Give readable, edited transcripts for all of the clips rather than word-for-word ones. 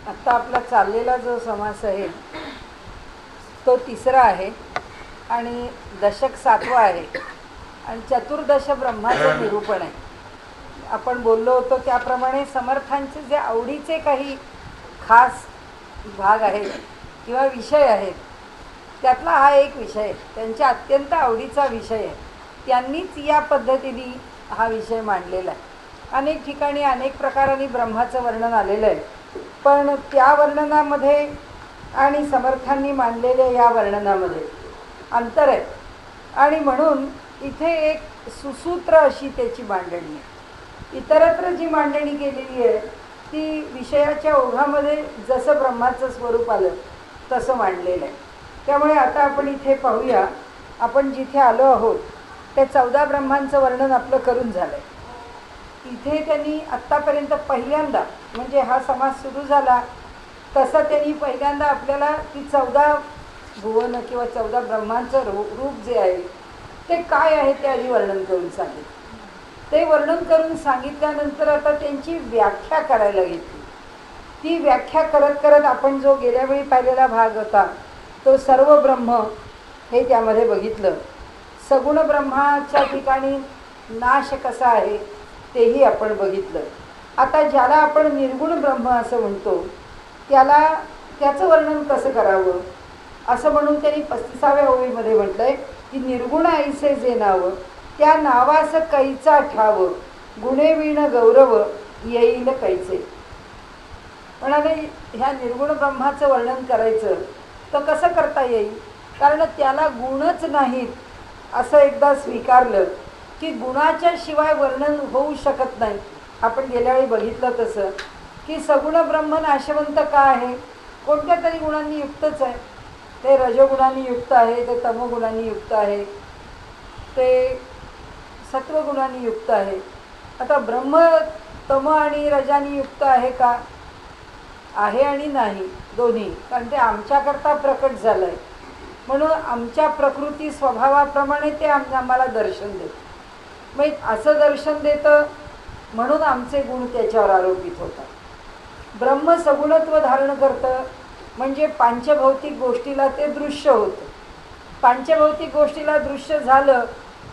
आता आपला चाललेला जो समास आहे तो तिसरा आहे आणि दशक 7वा आहे आणि चतुर्दश ब्रह्माचं निरूपण आहे. आपण बोललो होतो त्याप्रमाणे समर्थांचे जे आवडीचे काही खास भाग आहेत किंवा विषय आहेत त्यातला हा एक विषय आहे. त्यांच्या अत्यंत आवडीचा विषय आहे. त्यांनीच या पद्धतीने हा विषय मांडलेला आहे. अनेक ठिकाणी अनेक प्रकारांनी ब्रह्माचं वर्णन आलेलं आहे, पण त्या वर्णनामध्ये आणि समर्थांनी मांडलेल्या या वर्णनामध्ये अंतर आहे आणि म्हणून इथे एक सुसूत्र अशी त्याची मांडणी आहे. इतरत्र जी मांडणी केलेली आहे ती विषयाच्या ओघामध्ये जसं ब्रह्माचं स्वरूप आलं तसं मांडलेलं आहे. त्यामुळे आता आपण इथे पाहूया. आपण जिथे आलो आहोत ते 14 ब्रह्मांचं वर्णन आपलं करून झालं आहे. इथे त्यांनी आत्तापर्यंत पहिल्यांदा म्हणजे हा समास सुरू झाला तसं त्यांनी पहिल्यांदा आपल्याला ती 14 भुवन किंवा 14 ब्रह्मांचं रूप जे आहे ते काय आहे ते आधी वर्णन करून सांगितलं. ते वर्णन करून सांगितल्यानंतर आता त्यांची व्याख्या करायला घेतली. ती व्याख्या करत करत आपण जो गेल्या वेळी पाहिलेला भाग होता तो सर्व ब्रह्म हे त्यामध्ये बघितलं. सगुण ब्रह्माच्या ठिकाणी नाश कसा आहे तेही आपण बघितलं. आता ज्याला आपण निर्गुण ब्रह्म असं म्हणतो त्याचं वर्णन कसं करावं असं म्हणून त्यांनी 35व्या ओळीमध्ये म्हटलंय की निर्गुण ऐसे जे नाव त्या नावास कैचा ठाव गुणे विण गौरव येईल कैचे. म्हणाले ह्या निर्गुण ब्रह्माचं वर्णन करायचं तर कसं करता येईल, कारण त्याला गुणच नाहीत असं एकदा स्वीकारलं की गुणाच्या शिवाय वर्णन होऊ शकत नाही. आपण गेल्या वेळी बघितलं तसं की सगुण ब्रह्म नाशवंत का आहे, कोणत्या तरी गुणांनी युक्तच आहे. ते रजोगुणांनी युक्त आहे, ते तमोगुणांनी युक्त आहे, ते सत्वगुणांनी युक्त आहे. आता ब्रह्म तम आणि रजानी युक्त आहे का, आहे आणि नाही दोन्ही, कारण ते आमच्याकरता प्रकट झालं आहे म्हणून आमच्या प्रकृती स्वभावाप्रमाणे ते आम्हाला दर्शन देतं. मग असं दर्शन देतं म्हणून आमचे गुण त्याच्यावर आरोपित होतात. ब्रह्म सगुणत्व धारण करतं म्हणजे पांचभौतिक गोष्टीला ते दृश्य होतं. पांचभौतिक गोष्टीला दृश्य झालं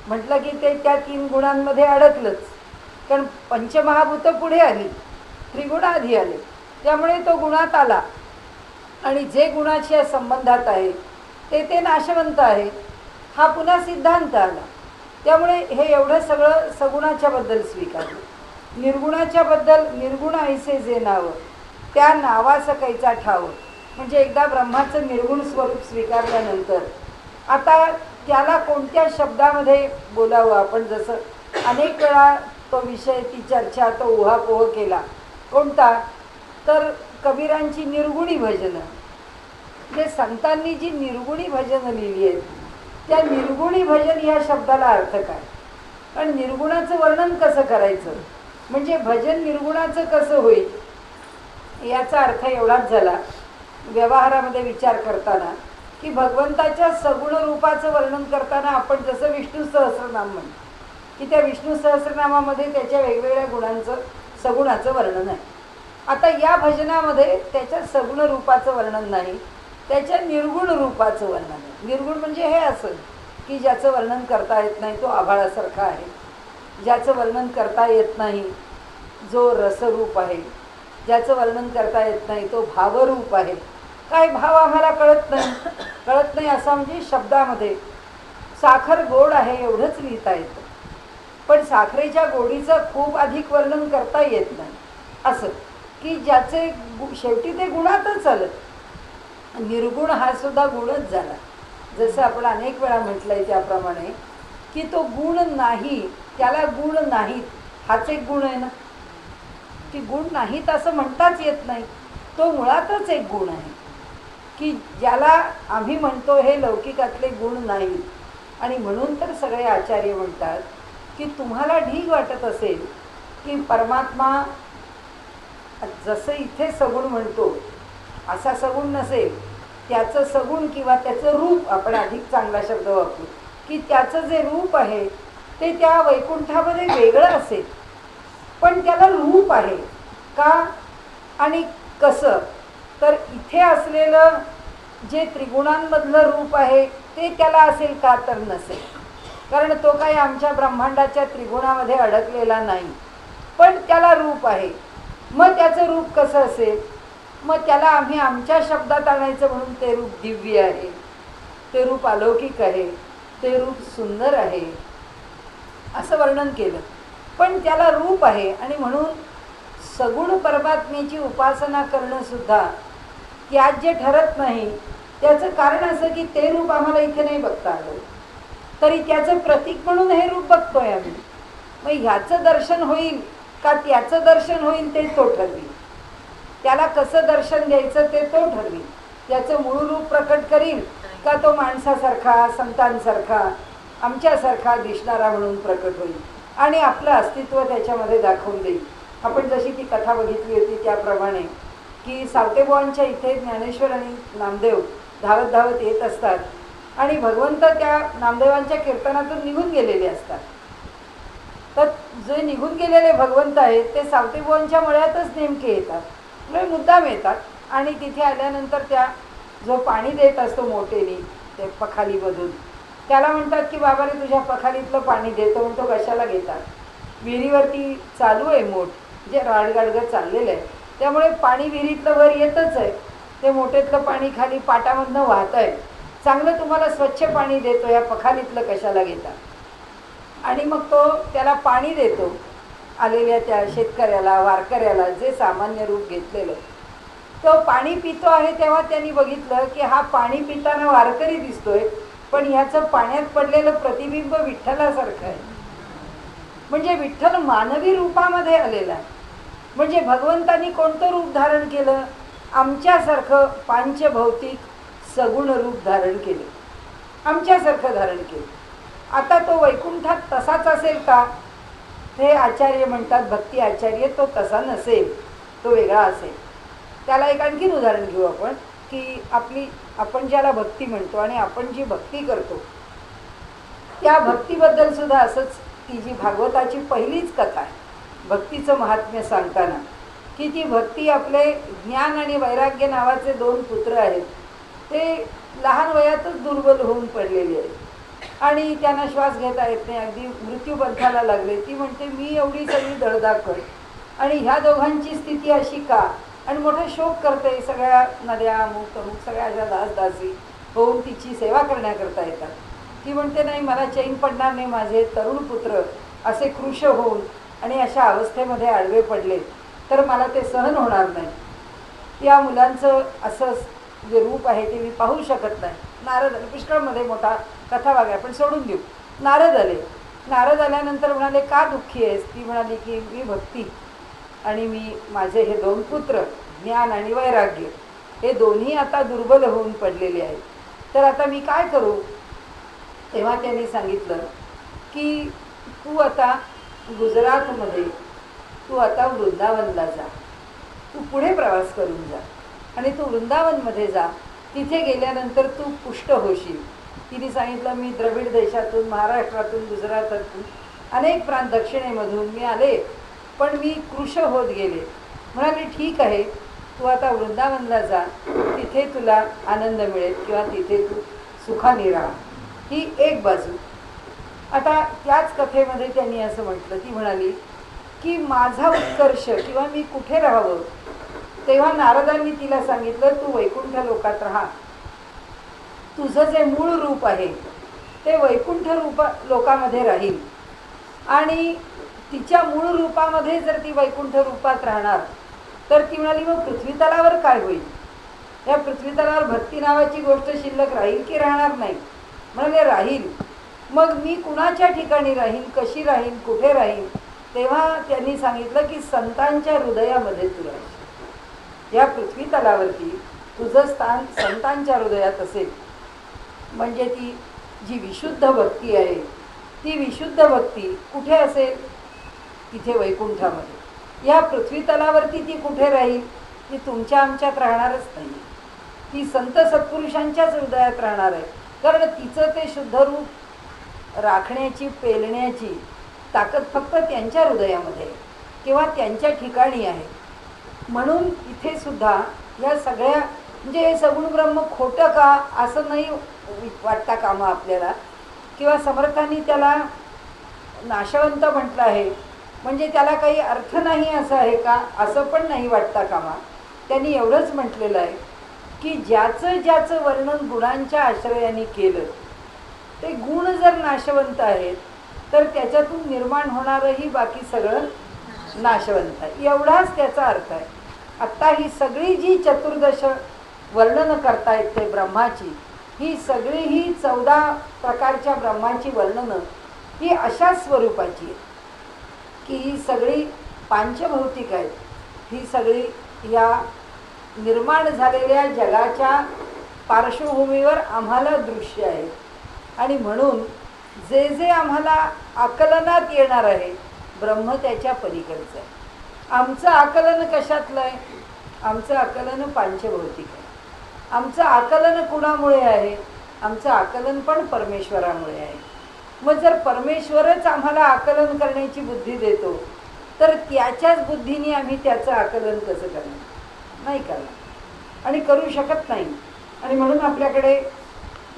म्हटलं की ते त्या 3 गुणांमध्ये अडकलंच, कारण पंचमहाभूतं पुढे आली, त्रिगुण आधी आले, त्यामुळे तो गुणात आला आणि जे गुणाच्या संबंधात आहे ते नाशवंत आहे हा पुन्हा सिद्धांत आला. त्यामुळे हे एवढं सगळं सगुणाच्या बद्दल स्वीकारलं. निर्गुणाच्या बद्दल निर्गुण ऐसे जे नाव त्या नावाचं कैचा ठाव म्हणजे एकदा ब्रह्माचं निर्गुण स्वरूप स्वीकारल्यानंतर आता त्याला कोणत्या शब्दामध्ये बोलावं. आपण जसं अनेक वेळा तो विषय ती चर्चा तो उहापोह केला. कोणता तर कबीरांची निर्गुणी भजनं, जे संतांनी जी निर्गुणी भजनं लिहिली आहेत त्या निर्गुणी भजन या शब्दाला अर्थ काय आणि निर्गुणाचं वर्णन कसं करायचं म्हणजे भजन निर्गुणाचं कसं होईल याचा अर्थ एवढाच झाला व्यवहारामध्ये विचार करताना की भगवंताच्या सगुण रूपाचं वर्णन करताना आपण जसं विष्णू सहस्रनाम म्हणतो की त्या विष्णू सहस्रनामामध्ये त्याच्या वेगवेगळ्या गुणांचं सगुणाचं वर्णन आहे. आता या भजनामध्ये त्याच्या सगुण रूपाचं वर्णन नाही, त्याच्या निर्गुण रूपाचं वर्णन आहे. निर्गुण म्हणजे हे असं की ज्याचं वर्णन करता येत नाही तो आभाळासारखा आहे, ज्याचं वर्णन करता येत नाही जो रसरूप आहे, ज्याचं वर्णन करता येत नाही तो भावरूप आहे. काय भाव आम्हाला कळत नाही असं म्हणजे शब्दामध्ये साखर गोड आहे एवढंच लिहिता येतं, पण साखरेच्या गोडीचं खूप अधिक वर्णन करता येत नाही. असं की ज्याचे शेवटी ते गुणातच आलं. निर्गुण हा सुद्धा गुणच झाला. जसं आपण अनेक वेळा म्हटलंय त्याप्रमाणे की तो गुण नाही, त्याला गुण नाहीत हाच एक गुण आहे ना, की गुण नाहीत असं म्हणताच येत नाही, तो मुळातच एक गुण आहे की ज्याला आम्ही म्हणतो हे लौकिकातले गुण नाहीत. आणि म्हणून तर सगळे आचार्य म्हणतात की तुम्हाला ढीग वाटत असेल की परमात्मा जसं इथे सगुण म्हणतो असा सगुण नसेल, त्याचं सगुण किंवा त्याचं रूप आपण अधिक चांगला शब्द वापरू की त्याचं जे रूप आहे ते त्या वैकुंठामध्ये वेगळं असेल, पण त्याला रूप आहे का आणि कसं तर इथे असलेलं जे त्रिगुणांमधलं रूप आहे ते त्याला असेल का, तर नसेल. कारण तो काही आमच्या ब्रह्मांडाच्या त्रिगुणामध्ये अडकलेला नाही, पण त्याला रूप आहे. मग त्याचं रूप कसं असेल? मग त्याला आम्ही आमच्या शब्दात आणायचं म्हणून ते रूप दिव्य आहे, ते रूप अलौकिक आहे, ते रूप सुंदर आहे असं वर्णन केलं. पण त्याला रूप आहे आणि म्हणून सगुण परमात्म्याची उपासना करणं सुद्धा त्याज्य ठरत नाही. त्याचं कारण असं की ते रूप आम्हाला इथे नाही बघता आलं, तरी त्याचं प्रतीक म्हणून हे रूप बघतोय आम्ही. मग ह्याचं दर्शन होईल का त्याचं दर्शन होईल ते तो ठरवी. त्याला कसं दर्शन द्यायचं ते तो ठरवी. त्याचं मूळ रूप प्रकट करील का तो माणसासारखा, संतांसारखा, आमच्यासारखा दिसणारा म्हणून प्रकट होईल आणि आपलं अस्तित्व त्याच्यामध्ये दाखवून देईल. आपण जशी ती कथा बघितली होती त्याप्रमाणे की सावतेबुवांच्या इथे ज्ञानेश्वर आणि नामदेव धावत धावत येत असतात आणि भगवंत त्या नामदेवांच्या कीर्तनातून निघून गेलेले असतात. तर जे निघून गेलेले भगवंत आहेत ते सावतेबुवांच्या मळ्यातच नेमके येतात, म्हणजे मुद्दाम येतात. आणि तिथे आल्यानंतर त्या जो पाणी देत असतो मोठेनी ते पखालीमधून, त्याला म्हणतात की बाबा रे तुझ्या पखालीतलं पाणी देतो. म्हणतो कशाला घेतात? विहिरीवरती चालू आहे मोठ, जे राडगाडगं चाललेलं आहे, त्यामुळे पाणी विहिरीतलं वर येतच आहे. ते मोठेतलं पाणी खाली पाटामधनं वाहत आहे. चांगलं तुम्हाला स्वच्छ पाणी देतो, या पखालीतलं कशाला घेता? आणि मग तो त्याला पाणी देतो आलेल्या त्या शेतकऱ्याला, वारकऱ्याला, जे सामान्य रूप घेतलेलं. तो पाणी पितो आहे तेव्हा त्यांनी बघितलं की हा पाणी पिताना वारकरी दिसतोय, पण ह्याचं पाण्यात पडलेलं प्रतिबिंब विठ्ठलासारखं आहे. म्हणजे विठ्ठल मानवी रूपामध्ये आलेला आहे. म्हणजे भगवंतांनी कोणतं रूप धारण केलं? आमच्यासारखं पांचभौतिक सगुण रूप धारण केलं, आमच्यासारखं धारण केलं. आता तो वैकुंठात तसाच असेल का? हे आचार्य म्हणतात, भक्ती आचार्य, तो तसा नसेल, तो वेगळा असेल. त्याला एक आणखीन उदाहरण घेऊ आपण की आपण ज्याला भक्ती म्हणतो आणि आपण जी भक्ती करतो त्या भक्तीबद्दल सुद्धा असंच. ती जी भागवताची पहिलीच कथा आहे भक्तीचं महात्म्य सांगताना, की ती भक्ती आपले ज्ञान आणि वैराग्य नावाचे दोन पुत्र आहेत. ते लहान वयातच दुर्बल होऊन पडलेले आहेत आणि त्यांना श्वास घेता येत नाही, अगदी मृत्यूपंथाला लागले. ती म्हणते मी एवढी सगळी दळदाखल आणि ह्या दोघांची स्थिती अशी का? आणि मोठा शोक करते. सगळ्या नद्या अमुक तमुक सगळ्या अशा दासदासी होऊन तिची सेवा करण्याकरता येतात. ती म्हणते नाही, मला चैन पडणार नाही, माझे तरुण पुत्र असे कृश होऊन आणि अशा अवस्थेमध्ये आडवे पडले तर मला ते सहन होणार नाही. या मुलांचं असं जे रूप आहे ते मी पाहू शकत नाही. नारद आले, पुष्कळमध्ये मोठा कथाभाग आहे, पण सोडून देऊ. नारद आले. नारद आल्यानंतर म्हणाले का दुःखी आहेस? ती म्हणाली की मी भक्ती आणि माझे हे दोन पुत्र ज्ञान आणि वैराग्य हे दोन्ही आता दुर्बल होऊन पडलेले आहेत, तर आता मी काय करू? तेव्हा त्यांनी सांगितलं की तू आता गुजरातमध्ये, तू आता वृंदावनला जा, तू पुढे प्रवास करून जा आणि तू वृंदावनमध्ये जा. तिथे गेल्यानंतर तू पुष्ट होशील. तिने सांगितलं मी द्रविड देशातून, महाराष्ट्रातून, गुजरातातून, अनेक प्रांत दक्षिणेमधून मी आले, पण मी कृश होत गेले. म्हणाले ठीक आहे, तू आता वृंदावनला जा, तिथे तुला आनंद मिळेल किंवा तिथे तू सुखाने राहा. ही एक बाजू. आता त्याच कथेमध्ये त्यांनी असं म्हटलं, ती म्हणाली की माझा उत्कर्ष किंवा मी कुठे राहावं? तेव्हा नारदांनी तिला सांगितलं तू वैकुंठ लोकात राहा. तुझं जे मूळ रूप आहे ते वैकुंठ लोकामध्ये राहील आणि तिच्या मूळ रूपामध्ये जर ती वैकुंठ रूपात राहणार तर ती म्हणाली मग पृथ्वीतलावर काय होईल? या पृथ्वीतलावर भक्ती नावाची गोष्ट शिल्लक राहील की राहणार नाही? म्हणाले राहील. मग मी कुणाच्या ठिकाणी राहील, कशी राहील, कुठे राहील? तेव्हा त्यांनी सांगितलं की संतांच्या हृदयामध्ये तू राहील. या पृथ्वीतलावरती तुझं स्थान संतांच्या हृदयात असेल. म्हणजे ती जी विशुद्ध भक्ती आहे ती विशुद्ध भक्ती कुठे असेल? तिथे वैकुंठामध्ये. या पृथ्वीतलावरती ती कुठे राहील? ती तुमच्या आमच्यात राहणारच नाही, ती संत सत्पुरुषांच्याच हृदयात राहणार आहे. कारण तिचं ते शुद्ध रूप राखण्याची, पेलण्याची ताकद फक्त त्यांच्या हृदयामध्ये किंवा त्यांच्या ठिकाणी आहे. म्हणून इथे सुद्धा ह्या सगळ्या म्हणजे हे सगुण ब्रह्म खोटं का असं नाही वाटता कामा आपल्याला, किंवा समर्थांनी त्याला नाशवंत म्हटलं आहे म्हणजे त्याला काही अर्थ नाही असं आहे का, असं पण नाही वाटता कामा. त्यांनी एवढंच म्हटलेलं आहे की ज्याचं ज्याचं वर्णन गुणांच्या आश्रयाने केलं ते गुण जर नाशवंत आहेत तर त्याच्यातून निर्माण होणारंही बाकी सगळं नाशवंत आहे, एवढाच त्याचा अर्थ आहे. आत्ता ही सगळी जी चतुर्दश वर्णनं करतायत ते ब्रह्माची, ही सगळी ही 14 प्रकारच्या ब्रह्माची वर्णनं ही अशा स्वरूपाची आहे की ही सगळी पांचभौतिक आहेत. ही सगळी या निर्माण झालेल्या जगाच्या पार्श्वभूमीवर आम्हाला दृश्य आहे. आणि म्हणून जे जे आम्हाला आकलनात येणार आहे ब्रह्म त्याच्या पलीकडचं आहे. आमचं आकलन कशातलं आहे? आमचं आकलन पांचभौतिक आहे. आमचं आकलन कुणामुळे आहे? आमचं आकलन पण परमेश्वरामुळे आहे. मग जर परमेश्वरच आम्हाला आकलन करण्याची बुद्धी देतो तर त्याच्याच बुद्धीने आम्ही त्याचं आकलन कसं करणार? नाही करणार आणि करू शकत नाही. आणि म्हणून आपल्याकडे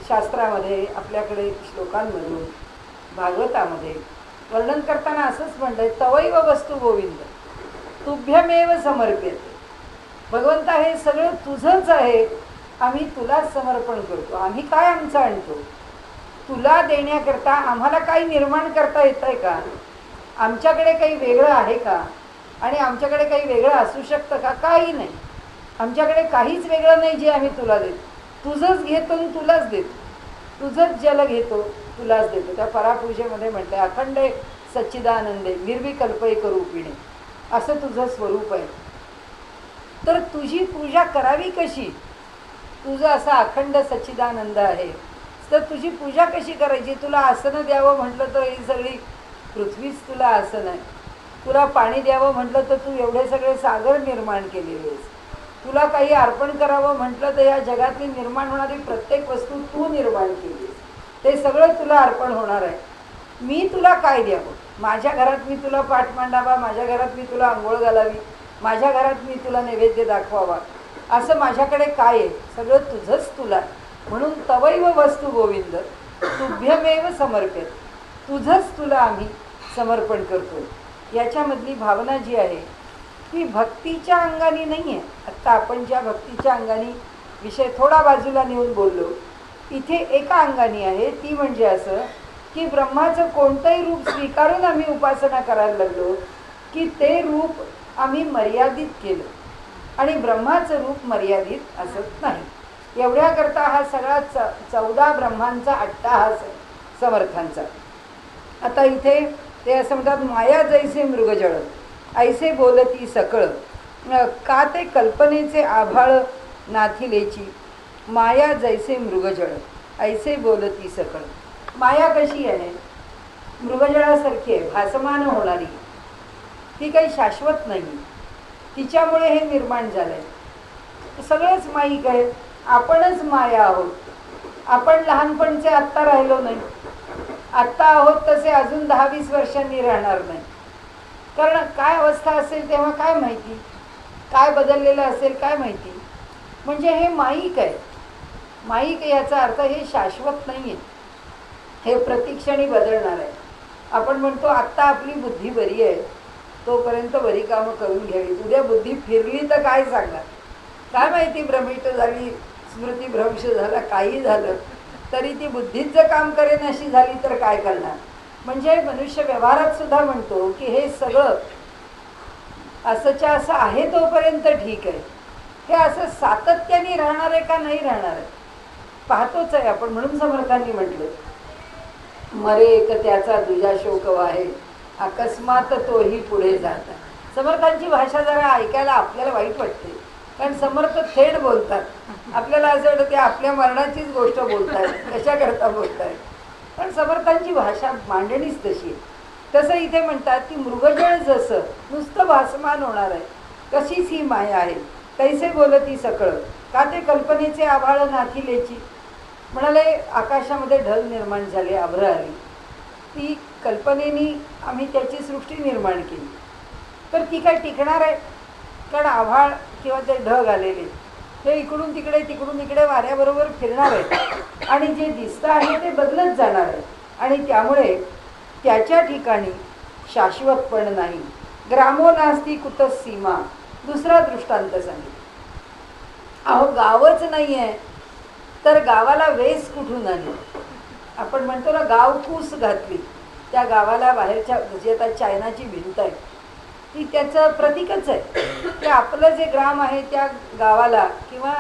शास्त्रामध्ये, आपल्याकडे श्लोकांमधून, भागवतामध्ये वर्णन करताना असंच म्हणलंय, तवैव वस्तू गोविंद तुभ्यमेव समर्प्यते. भगवंता हे सगळं तुझंच आहे, आम्ही तुलाच समर्पण करतो. आम्ही काय आमचं आणतो? तुला देण्याकरता आम्हाला काही निर्माण करता येत आहे का? आमच्याकडे काही वेगळं आहे का? आणि आमच्याकडे काही वेगळं असू शकतं का? काही नाही. आमच्याकडे काहीच वेगळं नाही जे आम्ही तुला देतो. तुझंच घेतो आणि तुलाच देतो. तुझंच जल घेतो, तुलाच देतो. त्या परापूजेमध्ये म्हटलं अखंड सच्चिदानंदे निर्विकल्पैक रूपिणे, असं तुझं स्वरूप आहे. तर तुझी पूजा करावी कशी? तुझं असा अखंड सच्चिदानंद आहे तर तुझी पूजा कशी करायची? तुला आसनं द्यावं म्हटलं तर ही सगळी पृथ्वीच तुला आसन आहे. तुला पाणी द्यावं म्हटलं तर तू एवढे सगळे सागर निर्माण केलेले आहेस. तुला काही अर्पण करावं म्हटलं तर या जगातली निर्माण होणारी प्रत्येक वस्तू तू निर्माण केली, ते सगळं तुला अर्पण होणार आहे. मी तुला काय द्यावं? माझ्या घरात मी तुला पाठ मांडावा, माझ्या घरात मी तुला आंघोळ घालावी, माझ्या घरात मी तुला नैवेद्य दाखवावा, असं माझ्याकडे काय आहे? सगळं तुझंच तुला. म्हणून तवैव वस्तू गोविंद तुभ्यमेव समर्पित, तुझंच तुला आम्ही समर्पण करतो. याच्यामधली भावना जी आहे ती भक्तीच्या अंगाने नाही आहे. आत्ता आपण ज्या भक्तीच्या अंगाने विषय थोडा बाजूला नेऊन बोललो, इथे एका अंगाने आहे. ती म्हणजे असं की ब्रह्माचं कोणतंही रूप स्वीकारून आम्ही उपासना करायला लागलो की ते रूप आम्ही मर्यादित केलं आणि ब्रह्माचं रूप मर्यादित असत नाही. एवढ्याकरता हा सगळा 14 ब्रह्मांचा अट्टाहास आहे समर्थांचा. आता इथे ते असं म्हणतात, माया जैसे मृगजळ ऐसे बोलती सकळ, का ते कल्पनेचे आभाळ नाथिलेची, माया जैसे मृगजळ ऐसे बोलती सकळ. माया कशी आहे? मृगजळासारखी आहे, भासमान होणारी. ती काही शाश्वत नाही. तिच्यामुळे हे निर्माण झालं आहे. सगळंच माईक आहे. आपणच माया आहोत. आपण लहानपणचे आत्ता राहिलो नाही. आत्ता आहोत तसे अजून 10-20 वर्षांनी राहणार नाही. कारण काय अवस्था असेल तेव्हा काय माहिती, काय बदललेलं असेल काय माहिती. म्हणजे हे माईक आहे. माईक याचा अर्थ हे शाश्वत नाही आहे, हे प्रतिक्षणी बदलणार आहे. आपण म्हणतो आत्ता आपली बुद्धी बरी आहे, तोपर्यंत बरी कामं करून घ्यावी. उद्या बुद्धी फिरली तर काय सांगणार? काय माहिती, भ्रमिष्ट झाली, स्मृतिभ्रंश झाला, काही झालं तरी ती बुद्धीच जर काम करेन अशी झाली तर काय करणार? म्हणजे मनुष्य व्यवहारात सुद्धा म्हणतो की हे सगळं असंच्या असं आहे तोपर्यंत ठीक आहे. हे असं सातत्याने राहणार आहे का नाही राहणार आहे पाहतोच आहे आपण. म्हणून समर्थांनी म्हटलं, मरे एक त्याचा दुजा शोक वाहे, अकस्मात तोही पुढे जाता. समर्थांची भाषा जरा ऐकायला आपल्याला वाईट वाटते, कारण समर्थ थेट बोलतात. आपल्याला असं वाटतं ते आपल्या मरणाचीच गोष्ट बोलतायत, कशाकरता बोलतायत. पण समर्थांची भाषा मांडणीच तशी आहे. तसं इथे म्हणतात की मृगजळ जसं नुसतं भासमान होणार आहे, कशीच ही माया आहे. कैसे बोलती सकळ, का ते कल्पनेचे आभाळ नाथिलेची. म्हणाले आकाशामध्ये ढग निर्माण झाले, आभ्र आली, ती कल्पनेनी आम्ही त्याची सृष्टी निर्माण केली. तर ती काय टिकणार आहे? कारण आभाळ किंवा ते ढग आलेले हे इकडून तिकडे वाऱ्याबरोबर फिरणार आहे आणि जे दिसतं आहे ते बदलत जाणार आहे आणि त्यामुळे त्याच्या ठिकाणी शाश्वतपण नाही. ग्रामो नास्ती कुतः सीमा. दुसरा दृष्टांत सांगितला. अहो गावच नाही आहे तर गावाला वेस कुठून आली? आपण म्हणतो ना गावकूस घातली. त्या गावाला बाहेरच्या जी आता चायनाची भिंत आहे ती त्याचं प्रतीकच आहे की आपलं जे ग्राम आहे त्या गावाला, किंवा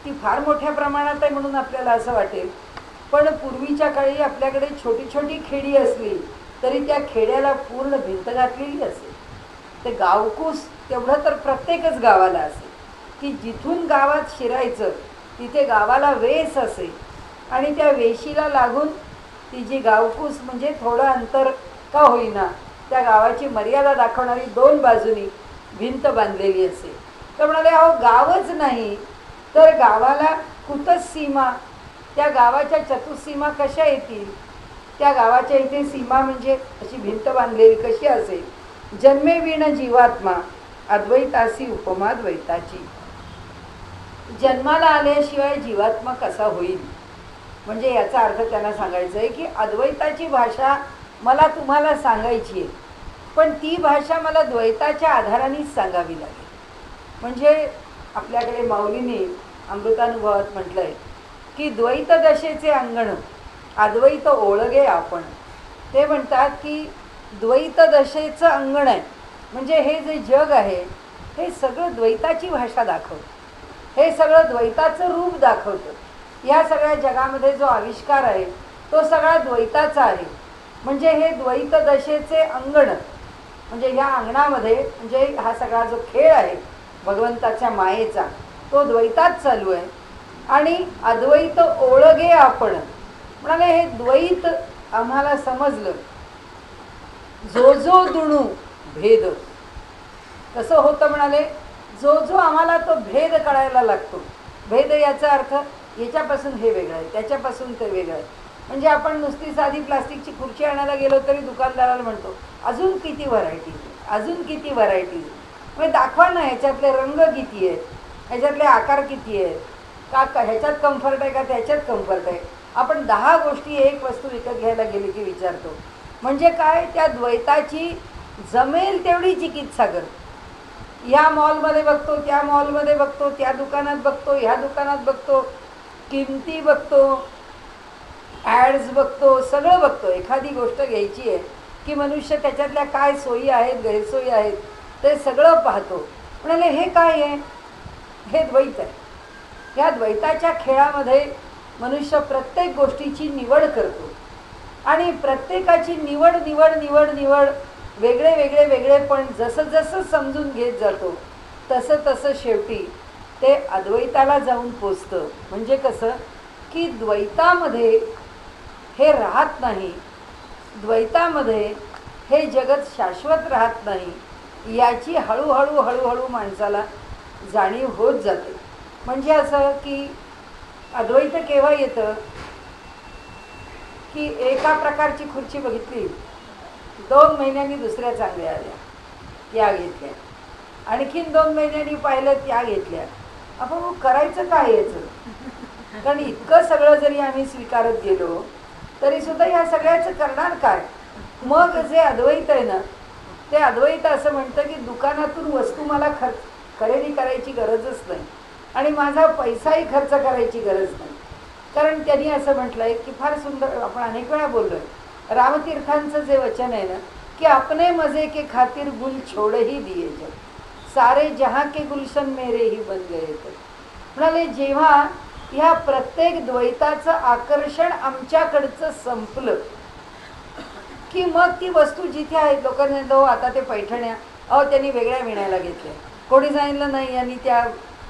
ती फार मोठ्या प्रमाणात आहे म्हणून आपल्याला असं वाटेल, पण पूर्वीच्या काळी आपल्याकडे छोटी छोटी खेडी असली तरी त्या खेड्याला पूर्ण भिंत घातलेली असेल. ते गावकूस तेवढं तर प्रत्येकच गावाला असेल की जिथून गावात शिरायचं तिथे गावाला वेस असे आणि त्या वेशीला लागून ती जी गावकूस म्हणजे थोडं अंतर का होईना त्या गावाची मर्यादा दाखवणारी दोन बाजूनी भिंत बांधलेली असे. तर म्हणाले अहो गावच नाही तर गावाला कुतः सीमा. त्या गावाच्या चतुःसीमा कशा येतील? त्या गावाच्या इथे सीमा म्हणजे अशी भिंत बांधलेली कशी असेल? जन्मे विण जीवात्मा अद्वैतासी उपमा द्वैताची. जन्माला आल्याशिवाय जीवात्मा कसा होईल? म्हणजे याचा अर्थ त्यांना सांगायचं आहे की अद्वैताची भाषा मला तुम्हाला सांगायची आहे, पण ती भाषा मला द्वैताच्या आधारानेच सांगावी लागेल. म्हणजे आपल्याकडे माऊलीने अमृतानुभवात म्हटलं आहे की द्वैत दशेचे अंगण अद्वैत ओळगे आपण. ते म्हणतात की द्वैत दशेचं अंगण आहे म्हणजे हे जे जग आहे हे सगळं द्वैताची भाषा दाखवतं, हे सगळं द्वैताचं रूप दाखवतं. या सगळ्या जगामध्ये जो आविष्कार आहे तो सगळा द्वैताचा आहे. म्हणजे हे द्वैत दशेचे अंगण म्हणजे ह्या अंगणामध्ये म्हणजे हा सगळा जो खेळ आहे भगवंताच्या मायेचा तो द्वैतात चालू आहे आणि अद्वैत ओळगे आपण. म्हणाले हे द्वैत आम्हाला समजलं. जो जो दुणू भेद. कसं होतं म्हणाले? जो जो आम्हाला तो भेद कळायला लागतो. भेद याचा अर्थ याच्यापासून हे वेगळं आहे, त्याच्यापासून ते वेगळं आहे. म्हणजे आपण नुसती साधी प्लास्टिकची खुर्ची आणायला गेलो तरी दुकानदाराला म्हणतो अजून किती व्हरायटीज, अजून किती व्हरायटीज. म्हणजे दाखवा ना ह्याच्यातले रंग किती आहेत, ह्याच्यातले आकार किती आहेत, का ह्याच्यात कम्फर्ट आहे का त्याच्यात कम्फर्ट आहे. आपण 10 गोष्टी एक वस्तू विकत घ्यायला गेली की विचारतो. म्हणजे काय? त्या द्वैताची जमेल तेवढी चिकित्सा करतो. या मॉलमध्ये बघतो, त्या मॉलमध्ये बघतो, त्या दुकानात बघतो, ह्या दुकानात बघतो, किमती बघतो, ॲड्स बघतो, सगळं बघतो. एखादी गोष्ट घ्यायची आहे की मनुष्य त्याच्यातल्या काय सोयी आहेत, गैरसोयी आहेत ते सगळं पाहतो. म्हणाले हे काय आहे? हे द्वैत आहे. या द्वैताच्या खेळामध्ये मनुष्य प्रत्येक गोष्टीची निवड करतो आणि प्रत्येकाची निवड निवड निवड निवड वेगळे वेगळे वेगळे पण जसं जसं समजून घेत जातो तसं तसं शेवटी ते अद्वैताला जाऊन पोचतं. म्हणजे कसं की द्वैतामध्ये हे राहत नाही, द्वैतामध्ये हे जगत शाश्वत राहत नाही याची हळूहळू हळूहळू माणसाला जाणीव होत जाते. म्हणजे असं की अद्वैत केव्हा येतं की एका प्रकारची खुर्ची बघितली, 2 महिन्यांनी दुसऱ्या चांगल्या आल्या, त्या घेतल्या, आणखीन 2 महिन्यांनी पाहिलं त्या घेतल्या. आपण करायचं काय याचं? कारण इतकं सगळं जरी आम्ही स्वीकारत गेलो तरी सुद्धा ह्या सगळ्याचं करणार काय? मग जे अद्वैत आहे ना ते अद्वैत असं म्हणतं की दुकानातून वस्तू मला खरेदी करायची गरजच नाही आणि माझा पैसाही खर्च करायची गरज नाही. कारण त्यांनी असं म्हटलं आहे की फार सुंदर, आपण अनेक वेळा बोललो आहे, रामतीर्थांचं जे वचन आहे ना की अपने मजे के खातिर गुल छोड़ ही दिए जब सारे जहाँ के गुलशन मेरे ही बन गए थे. म्हणाले जेव्हा ह्या प्रत्येक द्वैताचं आकर्षण आमच्याकडचं संपलं की मग ती वस्तू जिथे आहेत लोकांनी तो आता ते पैठण्या त्यांनी वेगळ्या विणायला घेतल्या. कोणी सांगितलं नाही यांनी त्या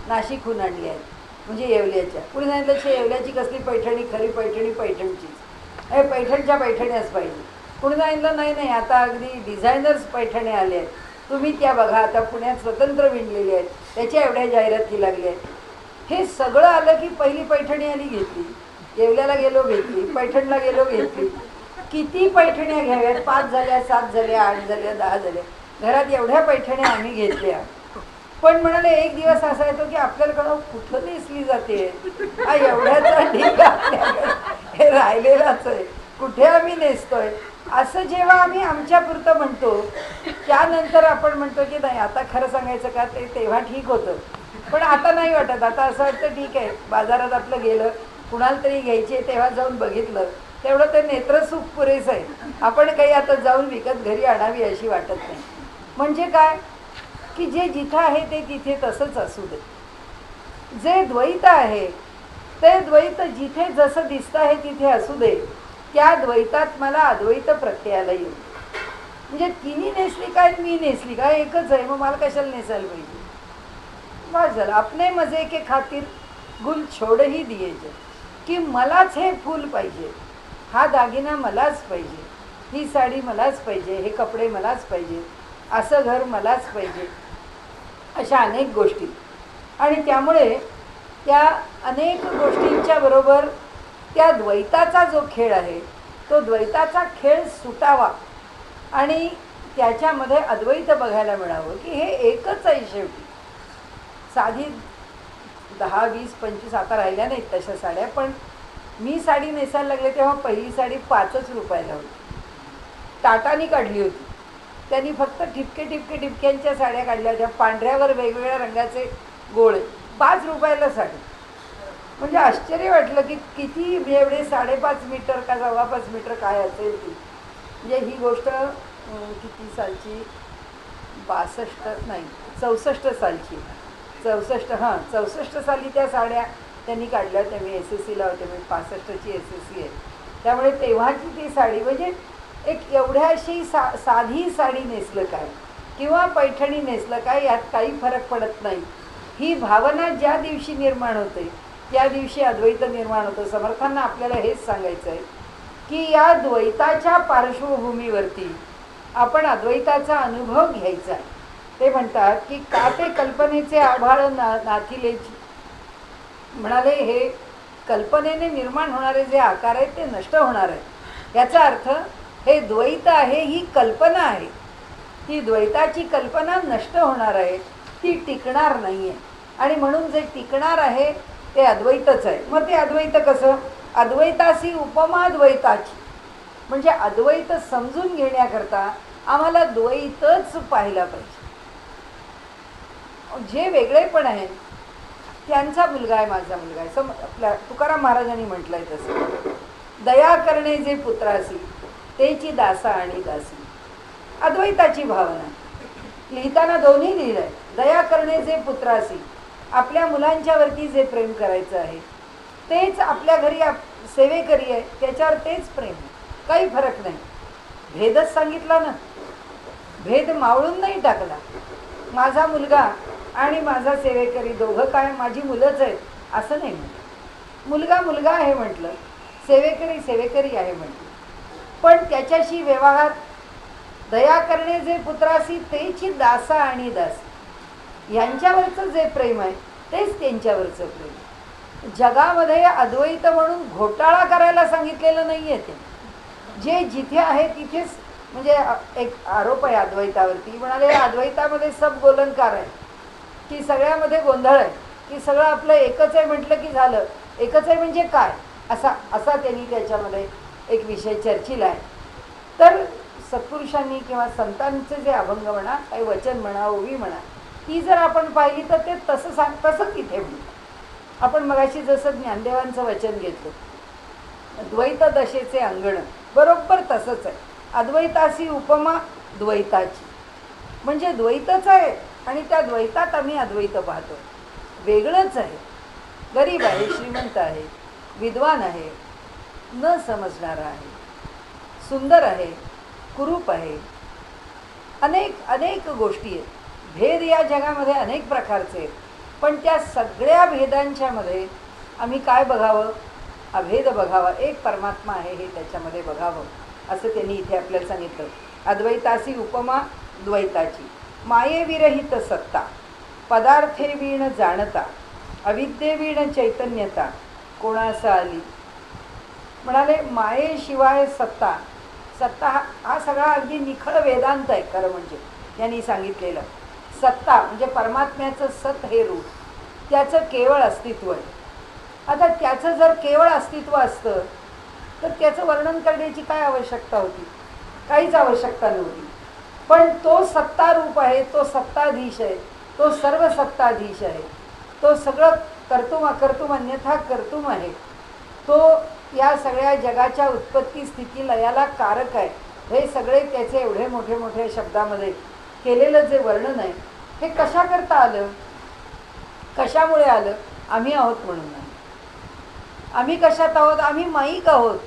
नाशिकहून आणली आहेत म्हणजे येवल्याच्या. कोणी सांगितलं शे येवल्याची कसली पैठणी, खरी पैठणी पैठणचीच, हे पैठणच्या पैठण्याच पाहिजे. कोणी सांगितलं नाही नाही आता अगदी डिझायनर्स पैठणे आले आहेत, तुम्ही त्या बघा आता पुण्यात स्वतंत्र विणलेली आहेत, त्याच्या एवढ्या जाहिराती लागल्या आहेत. हे सगळं आलं की पहिली पैठणी आली घेतली, येवल्याला गेलो घेतली, पैठणला गेलो घेतली. किती पैठण्या घ्याव्यात? 5 झाल्या, 7 झाल्या, 8 झाल्या, 10 झाल्या. घरात एवढ्या पैठण्या आम्ही घेतल्या पण म्हणाले एक दिवस असा येतो की आपल्याकडं कुठं नेसली जाते, हा एवढ्याचा ढीग आपल्याकडे हे राहिलेलाच आहे, कुठे आम्ही नेसतोय असं जेव्हा आम्ही आमच्यापुरतं म्हणतो, त्यानंतर आपण म्हणतो की नाही आता खरं सांगायचं का ते तेव्हा ठीक होतं, पण आता नाही वाटत. आता असं वाटतं ठीक आहे, बाजारात आपलं गेलं, कुणाला तरी घ्यायची आहे तेव्हा जाऊन बघितलं, तेवढं ते नेत्रसुख पुरेसं आहे, आपण काही आता जाऊन विकत घरी आणावी अशी वाटत नाही. म्हणजे काय की जे जिथं आहे ते तिथे तसंच असू दे. जे द्वैत आहे ते द्वैत जिथे जसं दिसतं आहे तिथे असू दे, त्या द्वैतात मला अद्वैत प्रत्ययाला येऊ. म्हणजे तिने नेसली काय मी नेसली काय एकच आहे, मग मला कशाला नेसायला पाहिजे. बस झालं. अपने मजे के खातिर गुल छोड़ ही दिए जे, की मलाच हे फूल पाहिजे, हा दागिना मलाच पाहिजे, ही साडी मलाच पाहिजे, हे कपडे मलाच पाहिजे, असं घर मलाच पाहिजे, अशा अनेक गोष्टी. आणि त्यामुळे त्या अनेक गोष्टींच्या बरोबर त्या द्वैताचा जो खेळ आहे तो द्वैताचा खेळ सुटावा आणि त्याच्यामध्ये अद्वैत बघायला मिळावं की हे एकच आहे शेवटी. साधी 10, 20, 25 आता राहिल्या नाहीत तशा साड्या, पण मी साडी नेसायला लागले तेव्हा पहिली साडी 5च रुपयाला होती. टाटानी काढली होती, त्यांनी फक्त ठिपके ठिपके ठिपक्यांच्या साड्या काढल्या होत्या, पांढऱ्यावर वेगवेगळ्या रंगाचे गोळे, 5 रुपयाला साडी. म्हणजे आश्चर्य वाटलं की किती एवढे 5.5 मीटर का 5.25 मीटर काय असेल ती. म्हणजे ही गोष्ट किती सालची, 62 नाही 64 सालची, 64 साली त्या साड्या त्यांनी काढल्या होत्या. मी SSCला होते, मी 65ची SSC आहे, त्यामुळे तेव्हाची ती साडी म्हणजे एक एवढ्याशी साधी साडी नेसलं काय किंवा पैठणी नेसलं काय यात काही फरक पडत नाही. ही भावना ज्या दिवशी निर्माण होते त्या दिवशी अद्वैत निर्माण होतं. समर्थांना आपल्याला हेच सांगायचं आहे की या द्वैताच्या पार्श्वभूमीवरती आपण अद्वैताचा अनुभव घ्यायचा आहे. ते म्हणतात की का ते कल्पनेचे आभाळ नाथिलेची, म्हणाले हे कल्पनेने निर्माण होणारे जे आकार आहेत ते नष्ट होणार आहेत. याचा अर्थ हे द्वैत आहे, ही कल्पना आहे, ती द्वैताची कल्पना नष्ट होणार आहे, ती टिकणार नाही आहे. आणि म्हणून जे टिकणार आहे ते अद्वैतच आहे. मग ते अद्वैत कसं, अद्वैतासी उपमा द्वैताची, म्हणजे अद्वैत समजून घेण्याकरता आम्हाला द्वैतच पाहायला पाहिजे. जे वेगळेपण आहे त्यांचा मुलगा आहे माझा मुलगा आहे. आपल्या तुकाराम महाराजांनी म्हटलंय तसं, दया करणे जे पुत्रासी तेची दासा आणि दासी. अद्वैताची भावना लिहिताना दोन्ही लिहिलंय. दया करणे जे पुत्रासी, आपल्या मुलांच्यावरती जे प्रेम करायचं आहे तेच आपल्या घरी सेवेकरी आहे त्याच्यावर तेच प्रेम, काही फरक नाही. भेदच सांगितला ना, भेद मावळून नाही टाकला. माझा मुलगा आणि माझा सेवेकरी दोघं काय माझी मुलंच आहेत असं नाही म्हटलं. मुलगा मुलगा आहे म्हटलं, सेवेकरी सेवेकरी आहे म्हटलं, पण त्याच्याशी व्यवहार दया करणे जे पुत्रासी तेची दासा आणि दासी, यांच्यावरचं जे प्रेम आहे तेच त्यांच्यावरचं प्रेम. जगामध्ये अद्वैत म्हणून घोटाळा करायला सांगितलेलं नाही आहे. ते जे जिथे आहे तिथेच, म्हणजे एक आरोप आहे अद्वैतावरती, म्हणाले अद्वैतामध्ये सब गोलंकार आहे, की सगळ्यामध्ये गोंधळ आहे, की सगळं आपलं एकच आहे म्हटलं की झालं. एकच आहे म्हणजे काय असा त्यांनी त्याच्यामध्ये एक विषय चर्चिला आहे. तर सत्पुरुषांनी किंवा संतांचे जे अभंग म्हणा, काही वचन म्हणा, ओवी म्हणा, ती जर आपण पाहिली तर ते तसंच इथे म्हणतात. आपण मगाशी जसं ज्ञानदेवांचं वचन घेतलं, द्वैत दशेचे अंगण, बरोबर तसंच आहे. अद्वैतासी उपमा द्वैताची, म्हणजे द्वैतच आहे आणि त्या द्वैतात आम्ही अद्वैत पाहतो. वेगळंच आहे, गरीब आहे, श्रीमंत आहे, विद्वान आहे, न समजणारा आहे, सुंदर आहे, कुरूप आहे, अनेक अनेक गोष्टी आहेत. भेद या जगामध्ये अनेक प्रकारचे आहेत, पण त्या सगळ्या भेदांच्या मध्ये आम्ही काय बघावं, अभेद बघावा, एक परमात्मा आहे हे त्याच्यामध्ये बघावं, असं त्यांनी इथे आपल्याला सांगितलं. अद्वैतासी उपमा द्वैताची, मायेविरहित सत्ता, पदार्थे वीण जाणता, अविद्येवीण चैतन्यता कोणास आली. म्हणाले मायेशिवाय सत्ता, सत्ता हा सगळा अगदी निखळ वेदांत आहे खरं म्हणजे त्यांनी सांगितलेलं. सत्ता म्हणजे परमात्म्याचं सत हे रूप, त्याचं केवळ अस्तित्व आहे. आता त्याचं जर केवळ अस्तित्व असतं तर त्याचं वर्णन करण्याची काय आवश्यकता होती? काहीच आवश्यकता नव्हती. पण तो सत्ता रूप आहे, तो सत्ताधीश आहे, तो सर्व सत्ताधीश आहे, तो सगळं कर्तुम अकर्तुम अन्यथा कर्तुम आहे, तो या सगळ्या जगाच्या उत्पत्ती स्थिती लयाला कारक आहे. हे सगळे त्याचे एवढे मोठे मोठे शब्दामध्ये केलेलं जे वर्णन आहे हे कशा करता आलं? कशामुळे आलं? आम्ही आहोत म्हणून नाही. आम्ही कशात आहोत? आम्ही माईक आहोत.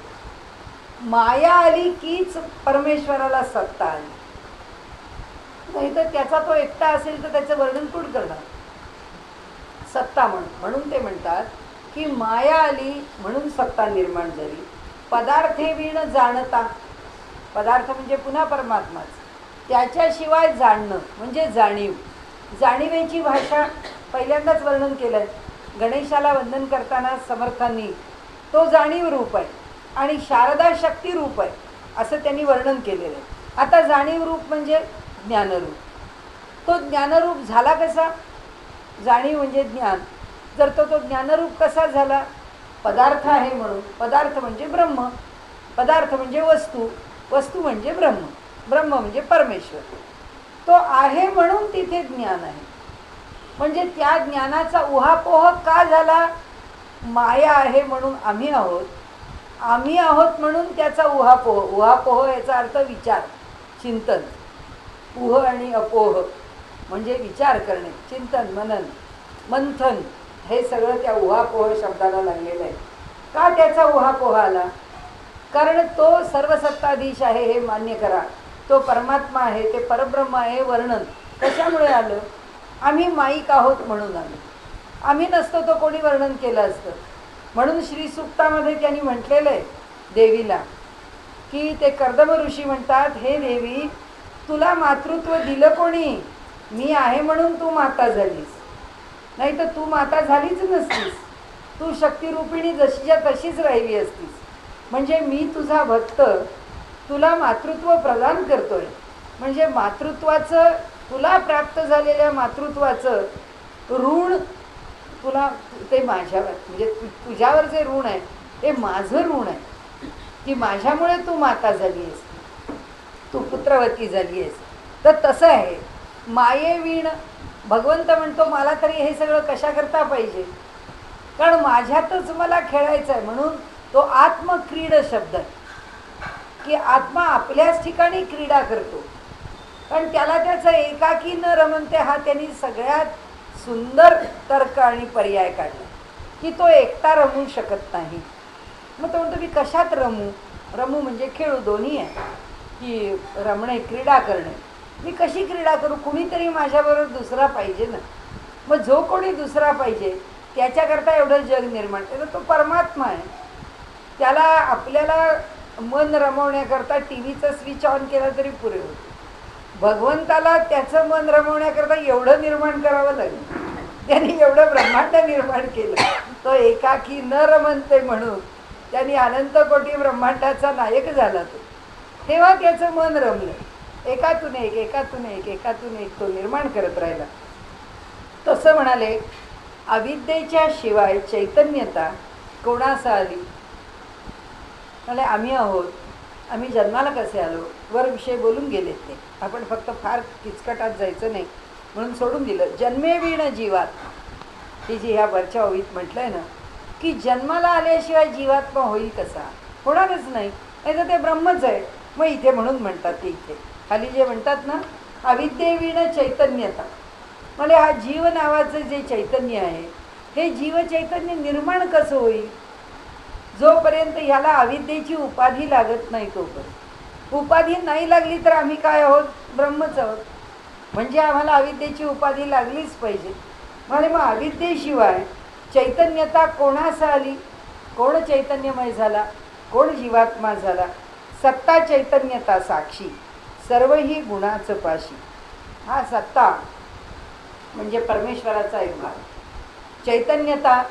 माया आली कीच परमेश्वराला सत्ता आली. नाही तर त्याचा तो एकटा असेल तर त्याचं वर्णन कुठं करणार? सत्ता म्हणून ते म्हणतात की माया आली म्हणून सत्ता निर्माण झाली. पदार्थे विण जाणता, पदार्थ म्हणजे पुन्हा परमात्माच, त्याच्याशिवाय जाणणं म्हणजे जाणीव. जाणीवेची भाषा पहिल्यांदाच वर्णन केलं आहे. गणेशाला वंदन करताना समर्थांनी तो जाणीव रूप आहे आणि शारदा शक्ती रूप आहे असं त्यांनी वर्णन केलेलं आहे. आता जाणीव रूप म्हणजे ज्ञानरूप. तो ज्ञानरूप झाला कसा? जाणीव म्हणजे ज्ञान. जर तो ज्ञानरूप कसा झाला? पदार्थ आहे म्हणून. पदार्थ म्हणजे ब्रह्म, पदार्थ म्हणजे वस्तू, वस्तू म्हणजे ब्रह्म, ब्रह्म म्हणजे परमेश्वर. तो आहे म्हणून तिथे ज्ञान आहे. म्हणजे त्या ज्ञानाचा उहापोह का झाला? माया आहे म्हणून आम्ही आहोत, आम्ही आहोत म्हणून त्याचा उहापोह. उहापोह याचा अर्थ विचार, चिंतन. उह आणि अपोह म्हणजे विचार करणे, चिंतन, मनन, मंथन, हे सगळं त्या उहापोह शब्दाला लागलेलं आहे. का त्याचा उहापोह आला? कारण तो सर्वसत्ताधीश आहे हे मान्य करा, तो परमात्मा आहे, ते परब्रह्म आहे. वर्णन कशामुळे आलं? आम्ही माईक आहोत म्हणून आलो. आम्ही नसतो तो कोणी वर्णन केलं असतं. म्हणून श्री सूक्तामध्ये त्यांनी म्हटलेलं आहे देवीला की ते कर्दम ऋषी म्हणतात, हे देवी तुला मातृत्व दिलं कोणी? मी आहे म्हणून तू माता झालीस, नाही तर तू माता झालीच नसतीस. तू शक्तिरूपिणी जशीच्या तशीच राहिली असतीस. म्हणजे मी तुझा भक्त तुला मातृत्व प्रदान करतोय. म्हणजे मातृत्वाचं, तुला प्राप्त झालेल्या मातृत्वाचं ऋण तुला, ते माझ्यावर म्हणजे तुझ्यावर जे ऋण आहे ते माझं ऋण आहे की माझ्यामुळे तू माता झाली आहेस, तू पुत्रवती झाली आहेस. तर तसं आहे मायेवीण. भगवंत म्हणतो मला तरी हे सगळं कशा करता पाहिजे? कारण माझ्यातच मला खेळायचं आहे. म्हणून तो आत्मक्रीड शब्द आहे की आत्मा आपल्याच ठिकाणी क्रीडा करतो. कारण त्याला त्याचं एकाकी न रमणते हा त्यांनी सगळ्यात सुंदर तर्क आणि पर्याय काढला की तो एकटा रमू शकत नाही. मग तो म्हणतो मी कशात रमू? रमू म्हणजे खेळू, दोन्ही आहे की रमणे, क्रीडा करणे. मी कशी क्रीडा करू? कुणीतरी माझ्याबरोबर दुसरा पाहिजे ना. मग जो कोणी दुसरा पाहिजे त्याच्याकरता एवढं जग निर्माण केलं, तो परमात्मा आहे. त्याला आपल्याला मन रमवण्याकरता टी व्हीचा स्विच ऑन केला तरी पुरे होते. भगवंताला त्याचं मन रमवण्याकरता एवढं निर्माण करावं लागेल. त्यांनी एवढं ब्रह्मांड निर्माण केलं. तो एकाकी न रमणते म्हणून त्यांनी अनंत कोटी ब्रह्मांडाचा नायक झाला. तो तेव्हा त्याचं मन रमलं. एकातून एक, एकातून एक, एकातून एक तो निर्माण करत राहिला. तसं म्हणाले अविद्येच्या शिवाय चैतन्यता कोणास आली? म्हणजे आम्ही आहोत. आम्ही जन्माला कसे आलो? वर विषय बोलून गेलेत ते. आपण फक्त फार किचकटात जायचं नाही म्हणून सोडून दिलं. जन्मेवीण जीवात, ही जी ह्या वरच्या ओळीत म्हटलं आहे ना की जन्माला आल्याशिवाय जीवात्मा होईल कसा? होणारच नाही, नाही तर ते ब्रह्मच आहे. मग इथे म्हणून म्हणतात ते इथे खाली जे म्हणतात ना अविद्येवीण चैतन्यता, म्हणजे हा जीव नावाचं जे चैतन्य आहे हे जीव चैतन्य निर्माण कसं होईल? जोपर्यंत ह्याला अविद्येची उपाधी लागत नाही तोपर्यंत. उपाधी नाही लागली तर आम्ही काय आहोत? ब्रह्मच आहोत. म्हणजे आम्हाला अविद्येची उपाधी लागलीच पाहिजे. म्हणजे मग अविद्येशिवाय चैतन्यता कोणास आली? कोण चैतन्यमय झाला? कोण जीवात्मा झाला? सत्ता चैतन्यता साक्षी सर्वही गुणाचं पाशी. हा सत्ता म्हणजे परमेश्वराचा एक भाग, चैतन्यता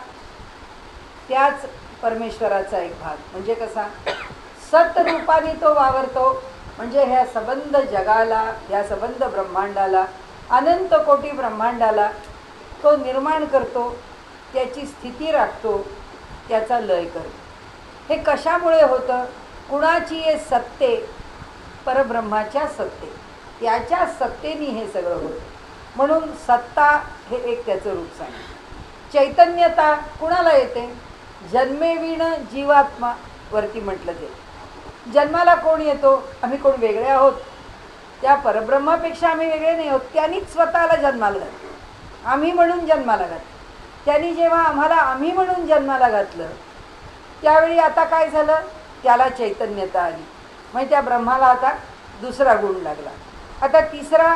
त्याच परमेश्वराचा एक भाग. म्हणजे कसा? सतरूपाने तो वावरतो. म्हणजे ह्या सबंध जगाला, ह्या सबंध ब्रह्मांडाला अनंत कोटी ब्रह्मांडाला तो निर्माण करतो, त्याची स्थिती राखतो, त्याचा लय करतो. हे कशामुळे होतं? कुणाची हे सत्ते? परब्रह्माच्या सत्ते, त्याच्या सत्तेने हे सगळं होतं. म्हणून सत्ता हे एक त्याचं रूप सांगितलं. चैतन्यता कुणाला येते? जन्मेविण जीवात्मा वरती म्हटलं ते. जन्माला कोण येतो? आम्ही कोण वेगळे आहोत? त्या परब्रह्मापेक्षा आम्ही वेगळे नाही आहोत. त्यांनीच स्वतःला जन्माला घातलं, आम्ही म्हणून जन्माला घातलं. त्यांनी जेव्हा आम्हाला आम्ही म्हणून जन्माला घातलं, त्यावेळी आता काय झालं? त्याला चैतन्यता आली. म्हणजे त्या ब्रह्माला आता दुसरा गुण लागला. आता तिसरा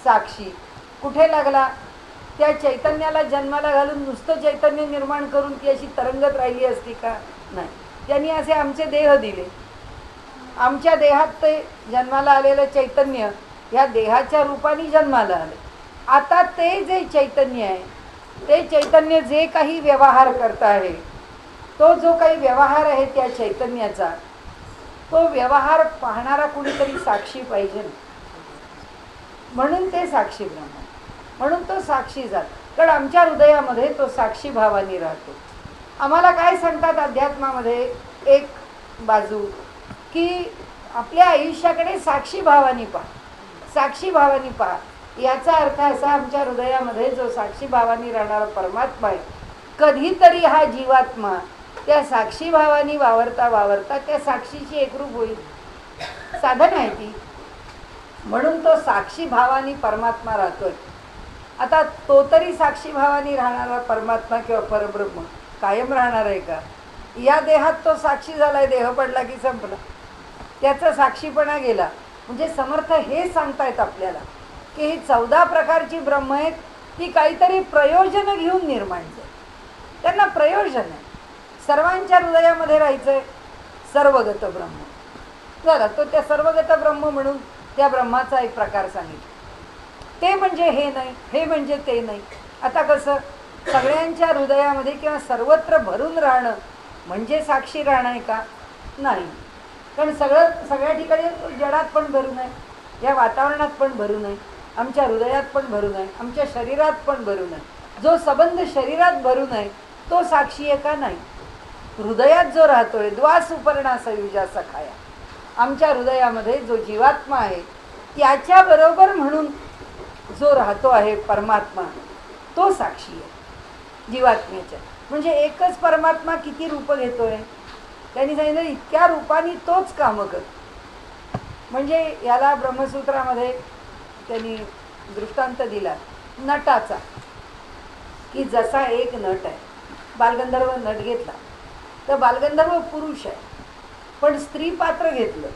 साक्षी कुठे लागला? त्या चैतन्याला जन्माला घालून नुसतं चैतन्य निर्माण करून ती अशी तरंगत राहिली असती का? नाही. त्यांनी असे आमचे देह दिले. आमच्या देहात ते जन्माला आलेलं चैतन्य या देहाच्या रूपाने जन्माला आले. आता ते जे चैतन्य आहे, ते चैतन्य जे काही व्यवहार करत आहे, तो जो काही व्यवहार आहे त्या चैतन्याचा, तो व्यवहार पाहणारा कुणीतरी साक्षी पाहिजे ना. म्हणून ते साक्षी ब्रह्म, म्हणून तो साक्षी झाला. कारण आमच्या हृदयामध्ये तो साक्षी भावाने राहतो. आम्हाला काय सांगतात अध्यात्मामध्ये? एक बाजू की आपल्या आयुष्याकडे साक्षी भावाने पहा, साक्षी भावाने पहा. याचा अर्थ असा, आमच्या हृदयामध्ये जो साक्षी भावाने राहणारा परमात्मा आहे, कधीतरी हा जीवात्मा त्या साक्षी भावाने वावरता वावरता त्या साक्षीची एकरूप होईल. साधन आहे ती. म्हणून तो साक्षी भावाने परमात्मा राहतोय. आता तो तरी साक्षी भावाने राहणारा परमात्मा किंवा परब्रह्म कायम राहणार आहे का? या देहात तो साक्षी झालाय, देह पडला की संपला, त्याचा साक्षीपणा गेला. म्हणजे समर्थ हे सांगतायत आपल्याला की ही 14 प्रकारची ब्रह्म आहेत, ती काहीतरी प्रयोजन घेऊन निर्माण झाली. त्यांना प्रयोजन आहे. सर्वांच्या हृदयामध्ये राहायचंय. सर्वगत ब्रह्म झाला. तो त्या सर्वगत ब्रह्म म्हणून त्या ब्रह्माचा एक प्रकार सांगितला. ते म्हणजे हे नाही, हे म्हणजे ते नाही. आता कसं सगळ्यांच्या हृदयामध्ये किंवा सर्वत्र भरून राहणं म्हणजे साक्षी राहणं आहे का? नाही. कारण सगळ्या ठिकाणी जडात पण भरून आहे, या वातावरणात पण भरून आहे, आमच्या हृदयात पण भरून आहे, आमच्या शरीरात पण भरून आहे. जो संबंध शरीरात भरून आहे तो साक्षी आहे का? नाही. हृदयात जो राहतोय, द्वा सुपर्णा सयुजा सखाया, आमच्या हृदयामध्ये जो जीवात्मा आहे त्याच्याबरोबर म्हणून जो राहतो आहे परमात्मा, तो साक्षी आहे जीवात्म्याच्या. म्हणजे एकच परमात्मा किती रूप घेतोय? त्यांनी सांगितलं इतक्या रूपाने तोच कामं करतो. म्हणजे याला ब्रह्मसूत्रामध्ये त्यांनी दृष्टांत दिला नटाचा, की जसा एक नट आहे, बालगंधर्व नट घेतला तर बालगंधर्व पुरुष आहे, पण स्त्री पात्र घेतलं.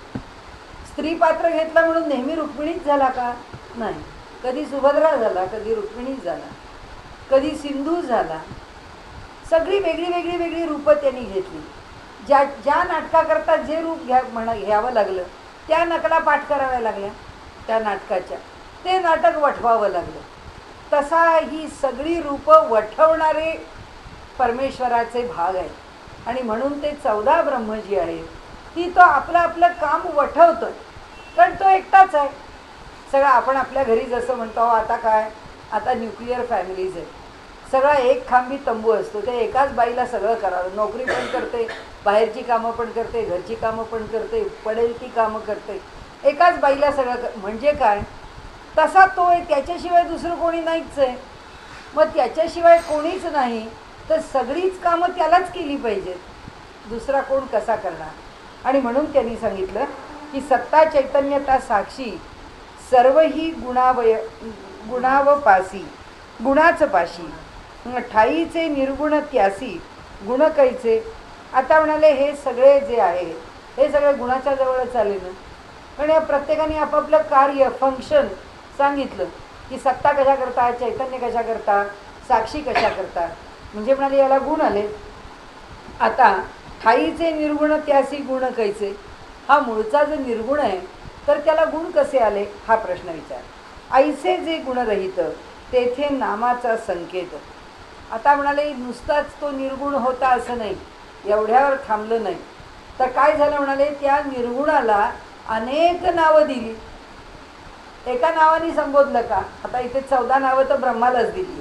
स्त्री पात्र घेतला म्हणून नेहमी रुक्मिणीच झाला का? नाही. कधी सुभद्रा झाला, कधी रुक्मिणीच झाला, कधी सिंधू झाला. सगळी वेगळी वेगळी वेगळी रूपं त्यांनी घेतली. ज्या नाटकाकरता जे रूप घ्यावं लागलं त्या नकला पाठ कराव्या लागल्या त्या नाटकाच्या, ते नाटक वठवावं लागलं. तसा ही सगळी रूपं वठवणारे परमेश्वराचे भाग आहेत. आणि म्हणून ते 14 ब्रह्म जी आहेत ती तो आपलं आपलं काम वठवतोय. कारण तो एकटाच आहे. सगळं आपण आपल्या घरी जसं म्हणतो आता काय, आता न्यूक्लिअर फॅमिलीज आहेत. सगळा एक खांबी तंबू असतो, त्या एकाच बाईला सगळं करावं. नोकरी पण करते, बाहेरची कामं पण करते, घरची कामं पण करते, पडेल ती कामं करते, एकाच बाईला सगळं म्हणजे काय? तसा तो आहे. त्याच्याशिवाय दुसरं कोणी नाहीच आहे. मग त्याच्याशिवाय कोणीच नाही तर सगळीच कामं त्यालाच केली पाहिजेत. दुसरा कोण कसा करणार? आणि म्हणून त्यांनी सांगितलं की सत्ता चैतन्यता साक्षी सर्व ही गुणावपासी, गुणाचं पाशी, ठाईचे निर्गुण त्यासी गुण कैचे. आता म्हणाले हे सगळे जे आहे हे सगळे गुणाच्या जवळच आले ना. कारण या प्रत्येकाने आपापलं कार्य फंक्शन सांगितलं की सत्ता कशा करता, चैतन्य कशा करता, साक्षी कशा करता. म्हणजे म्हणाले याला गुण आले. आता ठाईचे निर्गुण त्यासी गुण कैचे, हा मूळचा जो निर्गुण आहे तर त्याला गुण कसे आले हा प्रश्न विचार. ऐसे जे गुणरहित तेथे नामाचा संकेत. आता म्हणाले नुसताच तो निर्गुण होता असं नाही, एवढ्यावर थांबलं नाही तर काय झालं म्हणाले, त्या निर्गुणाला अनेक नावं दिली. एका नावाने संबोधलं का? आता इथे 14 नावं तर ब्रह्मालाच दिली.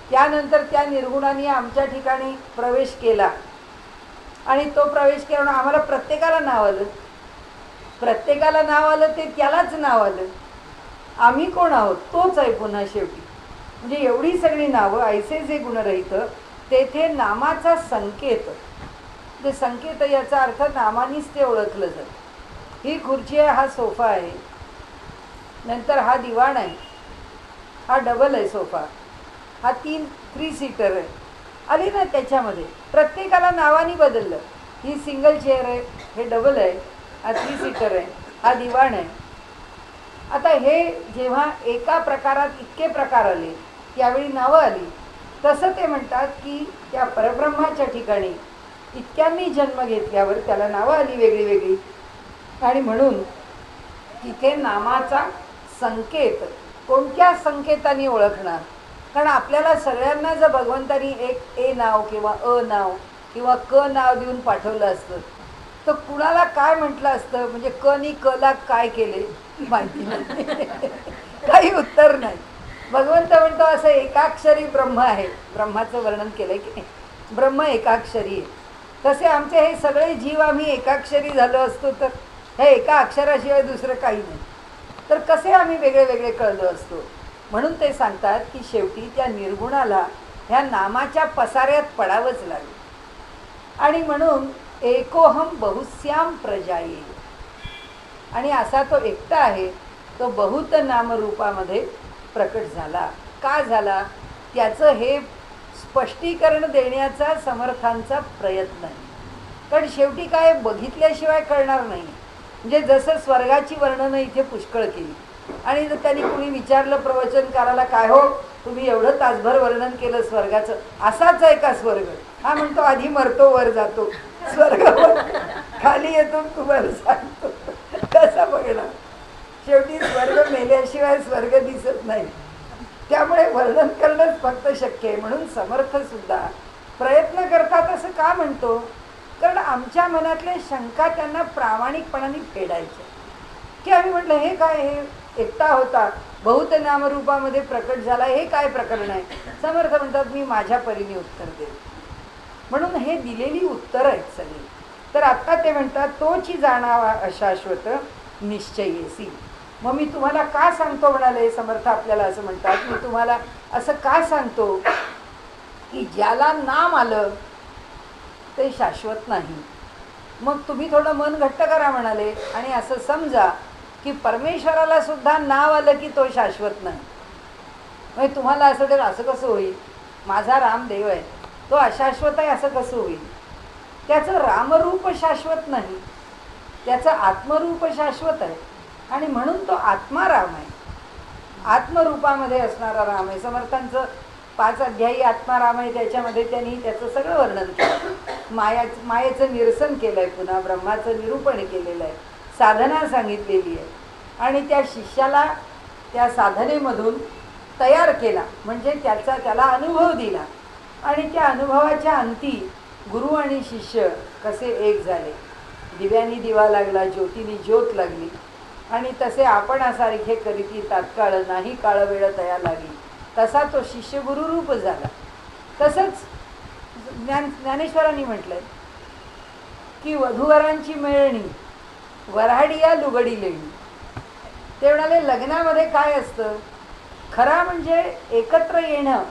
त्यानंतर त्या निर्गुणाने आमच्या ठिकाणी प्रवेश केला आणि तो प्रवेश केला आम्हाला प्रत्येकाला नाव आलं. प्रत्येकाला नाव आलं ते त्यालाच नाव आलं. आम्ही कोण आहोत? तोच आहे पुन्हा शेवटी. म्हणजे एवढी सगळी नावं, ऐसे जे गुणरहित, तेथे नामाचा संकेत. जे संकेत याचा अर्थ नामानीच ते ओळखलं जातं. ही खुर्ची आहे, हा सोफा आहे, नंतर हा दिवाण आहे, हा डबल आहे सोफा, हा 3 सीटर आहे. आली ना त्याच्यामध्ये प्रत्येकाला नावानी बदललं. ही सिंगल चेअर आहे, हे डबल आहे, हा 3 सीटर आहे, हा दिवाण आहे. आता हे जेव्हा एका प्रकारात इतके प्रकार आले, त्यावेळी नावं आली. तसं ते म्हणतात की त्या परब्रह्माच्या ठिकाणी इतक्यांनी जन्म घेतल्यावर त्याला नावं आली वेगळी वेगळी. आणि म्हणून तिथे नामाचा संकेत कोणत्या संकेताने ओळखणार? कारण आपल्याला सगळ्यांना जर भगवंतानी एक ए नाव किंवा अ नाव किंवा क नाव देऊन पाठवलं असतं तर कुणाला काय म्हटलं असतं? म्हणजे क नी कला काय केले माहिती नाही. काही उत्तर नाही. भगवंत म्हणतो असं एकाक्षरी ब्रह्म आहे. ब्रह्माचं वर्णन केलंय की नाही? ब्रह्म एकाक्षरी आहे. तसे आमचे हे सगळे जीव आम्ही एकाक्षरी झालो असतो तर हे एका अक्षराशिवाय दुसरं काही नाही, तर कसे आम्ही वेगळे वेगळे कळलो असतो. म्हणून ते सांगतात की शेवटी त्या निर्गुणाला ह्या नामाच्या पसाऱ्यात पडावंच लागेल. आणि म्हणून एकोहम बहुश्याम प्रजाये, आणि असा तो एकटा आहे तो बहुत नामरूपामध्ये प्रकट झाला. का झाला? त्याचं हे स्पष्टीकरण देण्याचा समर्थांचा प्रयत्न आहे. कारण शेवटी काय बघितल्याशिवाय कळणार नाही. म्हणजे जसं स्वर्गाची वर्णनं इथे पुष्कळ केली आणि जर त्यांनी कुणी विचारलं प्रवचनकाराला, काय हो तुम्ही एवढं तासभर वर्णन केलं स्वर्गाचं, असाच आहे का स्वर्ग? हा म्हणतो आधी मरतो वर जातो, स्वर्गावर खाली येतो तुम्हाला सांगतो. कसा बघणार? शेवटी स्वर्ग मेल्याशिवाय स्वर्ग दिसत नाही. त्यामुळे वर्णन करणंच फक्त शक्य आहे. म्हणून समर्थ सुद्धा प्रयत्न करतात. असं का म्हणतो? कारण आमच्या मनातले शंका त्यांना प्रामाणिकपणाने फेडायचे. की आम्ही म्हटलं हे काय, हे एकटा होता बहुत नामरूपामध्ये प्रकट झाला, हे काय प्रकरण आहे? समर्थ म्हणतात मी माझ्या परीने उत्तर देईल. म्हणून हे दिलेली उत्तर आहेत सगळी. तर आता ते म्हणतात तोची जाणावा अशाश्वत निश्चयेसी. मग मी तुम्हाला का सांगतो म्हणाले समर्थ आपल्याला असं म्हणतात. मी तुम्हाला असं का सांगतो की ज्याला नाम आलं ते शाश्वत नाही. मग तुम्ही थोडं मन घट्ट करा म्हणाले आणि असं समजा की परमेश्वराला सुद्धा नाव आलं की तो शाश्वत नाही. म्हणजे तुम्हाला असं वाटेल असं कसं होईल? माझा रामदेव आहे, तो अशाश्वत आहे असं कसं होईल? त्याचं रामरूप शाश्वत नाही, त्याचं आत्मरूप शाश्वत आहे. आणि म्हणून तो आत्माराम आहे, आत्मरूपामध्ये असणारा राम आहे. समर्थांचं 5 अध्यायी आत्माराम आहे. त्याच्यामध्ये त्यांनी त्याचं सगळं वर्णन केलं. मायेचं निरसन केलं आहे, पुन्हा ब्रह्माचं निरूपण केलेलं आहे, साधना सांगितलेली आहे. आणि त्या शिष्याला त्या साधनेमधून तयार केला, म्हणजे त्याला अनुभव दिला. आणि त्या अनुभवाच्या अंती गुरु आणि शिष्य कसे एक झाले. दिव्यानी दिवा लागला, ज्योतीनी ज्योत लागली. आणि तसे आपणासारखे करीती तात्काळ नाही काळ वेळ तया लागली. तसा तो शिष्य गुरुरूप झाला. तसंच ज्ञानेश्वरांनी म्हटलंय की वधूवरांची मिळणी वऱ्हाडिया लुगडी लेणी. ते म्हणाले लग्नामध्ये काय असतं? खरा म्हणजे एकत्र येणं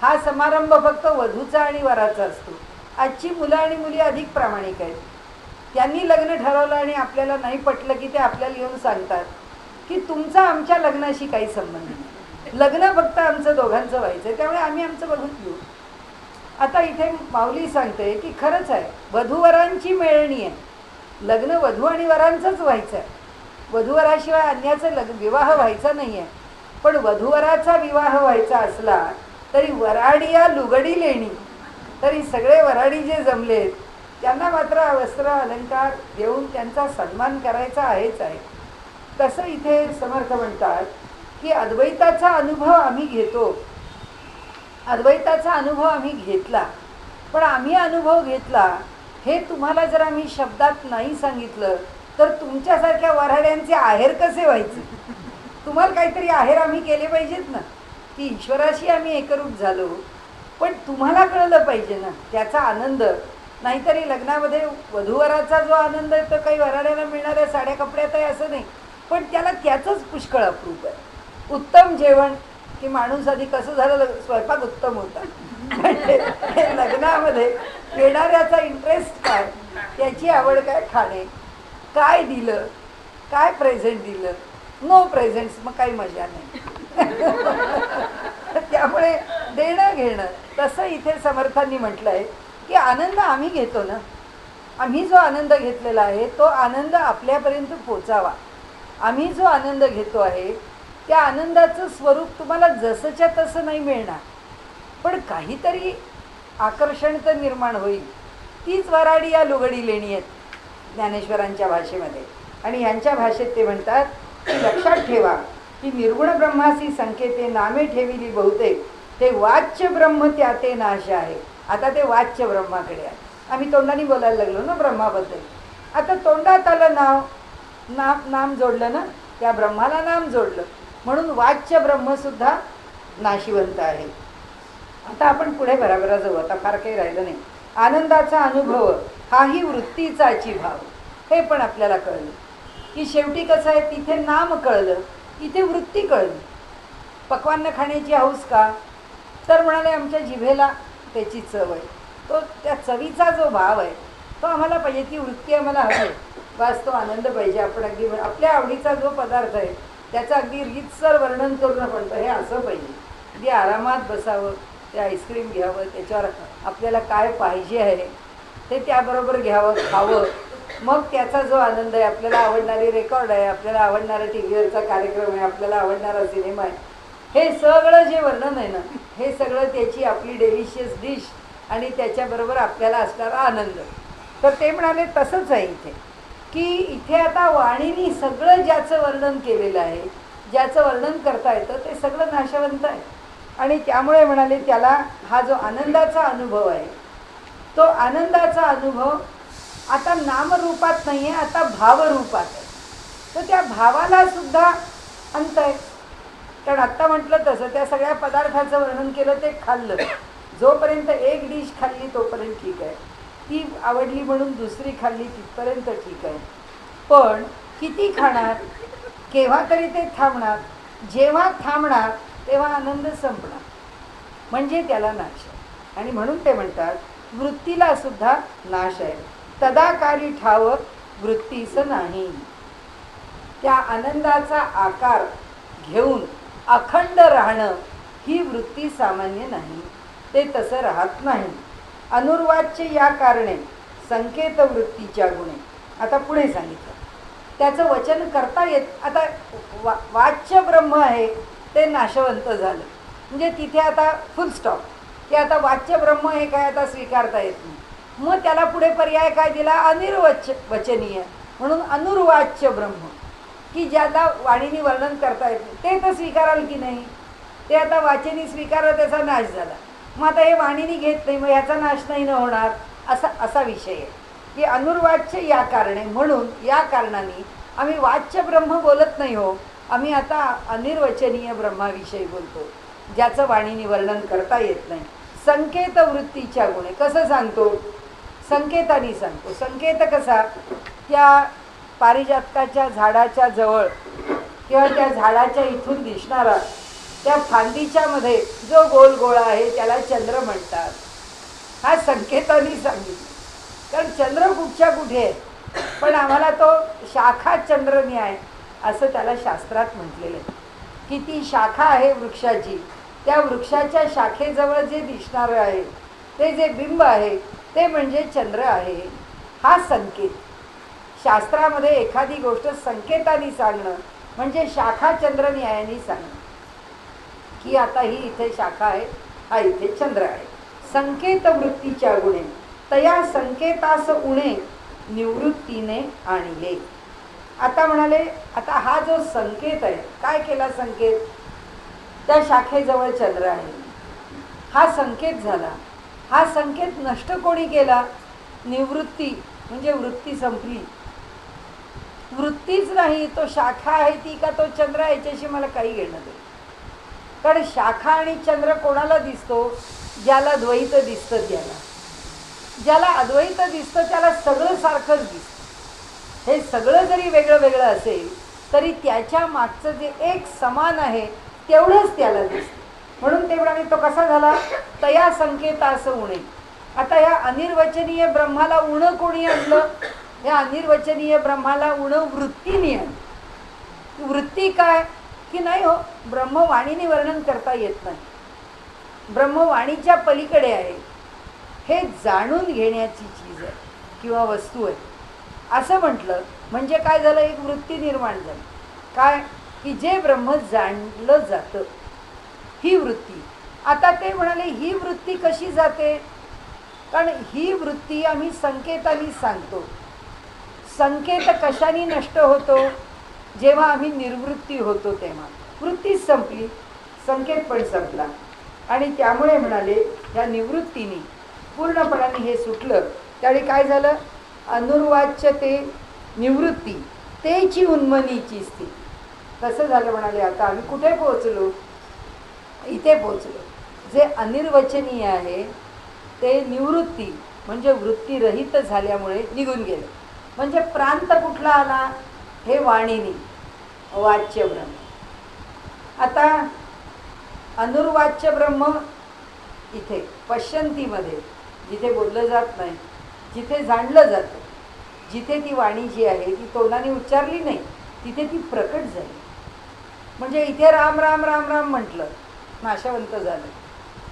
हा समारंभ फक्त वधूचा आणि वराचा असतो. आजची मुलं आणि मुली अधिक प्रामाणिक आहेत. त्यांनी लग्न ठरवलं आणि आपल्याला नाही पटलं की ते आपल्याला येऊन सांगतात की तुमचा आमच्या लग्नाशी काही संबंध नाही, लग्न फक्त आमचं दोघांचं व्हायचं आहे, त्यामुळे आम्ही आमचं बघून घेऊ. आता इथे माऊली सांगते की खरंच आहे, वधूवरांची मिळणी आहे. लग्न वधू आणि वरांचंच व्हायचं आहे. वधूवराशिवाय अन्याचं विवाह व्हायचा नाही आहे. पण वधूवराचा विवाह व्हायचा असला तरी वराडिया लुगडी लेणी, तरी सगळे वराडी जे जमलेत त्यांना मात्र वस्त्र अलंकार देऊन त्यांचा सन्मान करायचा आहेच आहे. तसं इथे समर्थ म्हणतात की अद्वैताचा अनुभव आम्ही घेतो, अद्वैताचा अनुभव आम्ही घेतला. पण आम्ही अनुभव घेतला हे तुम्हाला जर आम्ही शब्दात नाही सांगितलं तर तुमच्यासारख्या वऱ्हाड्यांचे आहेर कसे व्हायचे? तुम्हाला काहीतरी आहेर आम्ही केले पाहिजेत ना, की ईश्वराशी आम्ही एकरूप झालो, पण तुम्हाला कळलं पाहिजे ना त्याचा आनंद. नाहीतरी लग्नामध्ये वधूवराचा जो आनंद आहे तो काही वराड्याला मिळणाऱ्या साड्या कपड्यात आहे असं नाही, पण त्याला त्याचंच पुष्कळ अप्रूप आहे. उत्तम जेवण, की माणूस आधी कसं झालं, स्वयंपाक उत्तम होता, म्हणजे लग्नामध्ये येणाऱ्याचा इंटरेस्ट काय, त्याची आवड काय, खाणे काय दिलं, काय प्रेझेंट दिलं, नो प्रेझेंट्स मग काही मजा नाही. त्यामुळे देणं घेणं. तसं इथे समर्थांनी म्हटलं आहे की आनंद आम्ही घेतो ना, आम्ही जो आनंद घेतलेला आहे तो आनंद आपल्यापर्यंत पोचावा. आम्ही जो आनंद घेतो आहे त्या आनंदाचं स्वरूप तुम्हाला जसंच्या तसं नाही मिळणार, पण काहीतरी आकर्षण तर निर्माण होईल. तीच वराडी या लुगडी लेणी आहेत ज्ञानेश्वरांच्या भाषेमध्ये. आणि यांच्या भाषेत ते म्हणतात की लक्षात ठेवा की निर्गुण ब्रह्मासी संकेते नामे ठेविली बहुतेक, ते वाच्य ब्रह्म त्या ते नाश आहे. आता ते वाच्य ब्रह्माकडे आहे. आम्ही तोंडाने बोलायला लागलो ना ब्रह्माबद्दल. आता तोंडात आलं नाव, नाम जोडलं ना, त्या ब्रह्माला नाम जोडलं, म्हणून वाच्य ब्रह्मसुद्धा नाशिवंत आहे. आता आपण पुढे भराभरा जाऊ, आता फार काही राहिलं नाही. आनंदाचा अनुभव हाही वृत्तीचाची भाव, हे पण आपल्याला कळलं की शेवटी कसं आहे, तिथे नाम कळलं, इथे वृत्ती कळली. पक्वान्न खाण्याची हौस का, तर म्हणाले आमच्या जिभेला त्याची चव आहे, तो त्या चवीचा जो भाव आहे तो आम्हाला पाहिजे, ती वृत्ती आम्हाला हवी. बस तो आनंद पाहिजे. आपण अगदी आपल्या आवडीचा जो पदार्थ आहे त्याचं अगदी रीतसर वर्णन करून आपण हे असं पाहिजे, अगदी आरामात बसावं, ते आईस्क्रीम घ्यावं, त्याच्यावर आपल्याला काय पाहिजे आहे ते त्याबरोबर घ्यावं, खावं, मग त्याचा जो आनंद आहे, आपल्याला आवडणारी रेकॉर्ड आहे, आपल्याला आवडणारा टी व्हीवरचा कार्यक्रम आहे, आपल्याला आवडणारा सिनेमा आहे, हे सगळं जे वर्णन आहे ना, हे सगळं त्याची आपली डेलिशियस डिश आणि त्याच्याबरोबर आपल्याला असणारा आनंद. तर ते म्हणाले तसंच आहे इथे, की इथे आता वाणीने सगळं ज्याचं वर्णन केलेलं आहे, ज्याचं वर्णन करता येतं ते सगळं नाशवंत आहे. आणि त्यामुळे म्हणाले त्याला हा जो आनंदाचा अनुभव आहे तो आनंदाचा अनुभव आता नामरूपात नाही आहे, आता भावरूपात आहे. तर त्या भावाला सुद्धा अंत आहे. कारण आत्ता म्हटलं तसं त्या सगळ्या पदार्थाचं वर्णन केलं, ते खाल्लं, जोपर्यंत एक डिश खाल्ली तोपर्यंत ठीक आहे, ती आवडली म्हणून दुसरी खाल्ली तिथपर्यंत ठीक आहे, पण किती खाणार, केव्हा तरी ते थांबणार, जेव्हा थांबणार तेव्हा आनंद संपणार, म्हणजे त्याला नाश आहे. आणि म्हणून ते म्हणतात वृत्तीला सुद्धा नाश आहे. तदाकारी ठाव वृत्तीस नाही. त्या आनंदाचा आकार घेऊन अखंड राहणं ही वृत्ती सामान्य नाही, ते तसं राहत नाही. अनुर्वाच्य या कारणे संकेत वृत्तीच्या गुणे. आता पुढे सांगितलं त्याचं वचन करता येत. आता वाच्य ब्रह्म आहे ते नाशवंत झालं, म्हणजे तिथे आता फुल स्टॉप, की आता वाच्य ब्रह्म हे काय आता स्वीकारता येत नाही. मग त्याला पुढे पर्याय काय दिला, वचनीय, म्हणून अनुर्वाच्य ब्रह्म, की ज्याला वाणीने वर्णन करता येत नाही ते तर स्वीकाराल की नाही, ते आता वाचनी स्वीकारलं, त्याचा नाश झाला. मग आता हे वाणीने घेत नाही, मग ह्याचा नाश नाही न होणार, असा विषय आहे. की अनुर्वाच्य या कारणे, म्हणून या कारणाने आम्ही वाच्य ब्रह्म बोलत नाही हो, आम्ही आता अनिर्वचनीय ब्रह्माविषयी बोलतो, ज्याचं वाणीने वर्णन करता येत नाही. संकेत वृत्तीच्या गुणे. कसं सांगतो, संकेताने सांगतो. संकेत कसा, त्या पारिजातकाच्या झाडाच्या जवळ किंवा त्या झाडाच्या इथून दिसणारा त्या फांदीच्या मध्ये जो गोल गोळा आहे त्याला चंद्र म्हणतात. हा संकेताने सांगितलं, कारण चंद्र कुठच्या कुठे आहे, पण आम्हाला तो शाखा चंद्र न्याय असं त्याला शास्त्रात म्हटलेलं आहे, की ती शाखा आहे वृक्षाची, त्या वृक्षाच्या शाखेजवळ जे दिसणारं आहे ते जे बिंब आहे ते म्हणजे चंद्र आहे. हा संकेत. शास्त्रामध्ये एखादी गोष्ट संकेताने सांगणं म्हणजे शाखा चंद्र न्यायाने सांगणं, की आता ही इथे शाखा आहे, हा इथे चंद्र आहे. संकेत वृत्तीच्या गुणे तया संकेतास उणे निवृत्तीने आणले. आता म्हणाले आता हा जो संकेत आहे, काय केला संकेत, त्या शाखेजवळ चंद्र आहे, हा संकेत झाला. हा संकेत नष्ट कोणी केला, निवृत्ती, म्हणजे वृत्ती संपली. वृत्तीच नाही, तो शाखा आहे ती का तो चंद्र आहे याच्याशी मला काही घेणं नाही. कारण शाखा आणि चंद्र कोणाला दिसतो? ज्याला द्वैत दिसतं त्याला. ज्याला अद्वैत दिसतं त्याला सगळं सारखंच दिसतं. हे सगळं जरी वेगळं वेगळं असेल तरी त्याच्या मागचं जे एक समान आहे तेवढंच त्याला दिसतं. म्हणून ते म्हणाले तो कसा झाला? तया संकेत असं उणे. आता या अनिर्वचनीय ब्रह्माला उणं कोणी आणलं? या अनिर्वचनीय ब्रह्माला उणं वृत्तीने आणलं. वृत्ती काय की नाही हो, ब्रह्मवाणीने वर्णन करता येत नाही, ब्रह्मवाणीच्या पलीकडे आहे, हे जाणून घेण्याची चीज आहे किंवा वस्तू आहे असं म्हटलं म्हणजे काय झालं? एक वृत्ती निर्माण झाली. काय की जे ब्रह्म जाणलं जातं ही वृत्ती. आता ते म्हणाले ही वृत्ती कशी जाते? कारण ही वृत्ती आम्ही संकेतांनी सांगतो. संकेत कशाने नष्ट होतो? जेव्हा आम्ही निर्वृत्ती होतो तेव्हा वृत्तीच संपली, संकेत पण संपला. आणि त्यामुळे म्हणाले या निवृत्तीने पूर्णपणाने हे सुटलं. त्यावेळी काय झालं? अनुर्वाच्य ते निवृत्ती तेची उन्मनीची स्थिती. कसं झालं म्हणाले? आता आम्ही कुठे पोहोचलो? इथे पोहोचलो. जे अनिर्वचनीय आहे ते निवृत्ती म्हणजे वृत्तीरहित झाल्यामुळे निघून गेलं. म्हणजे प्रांत कुठला आला? हे वाणीनी वाच्य ब्रह्म. आता अनुर्वाच्य ब्रह्म इथे पश्यंतीमध्ये जिथे बोललं जात नाही, जिथे जाणलं जातं, जिथे ती वाणी जी आहे ती तोंडाने उच्चारली नाही तिथे ती प्रकट झाली. म्हणजे इथे राम राम राम राम म्हटलं नाशवंत झालं,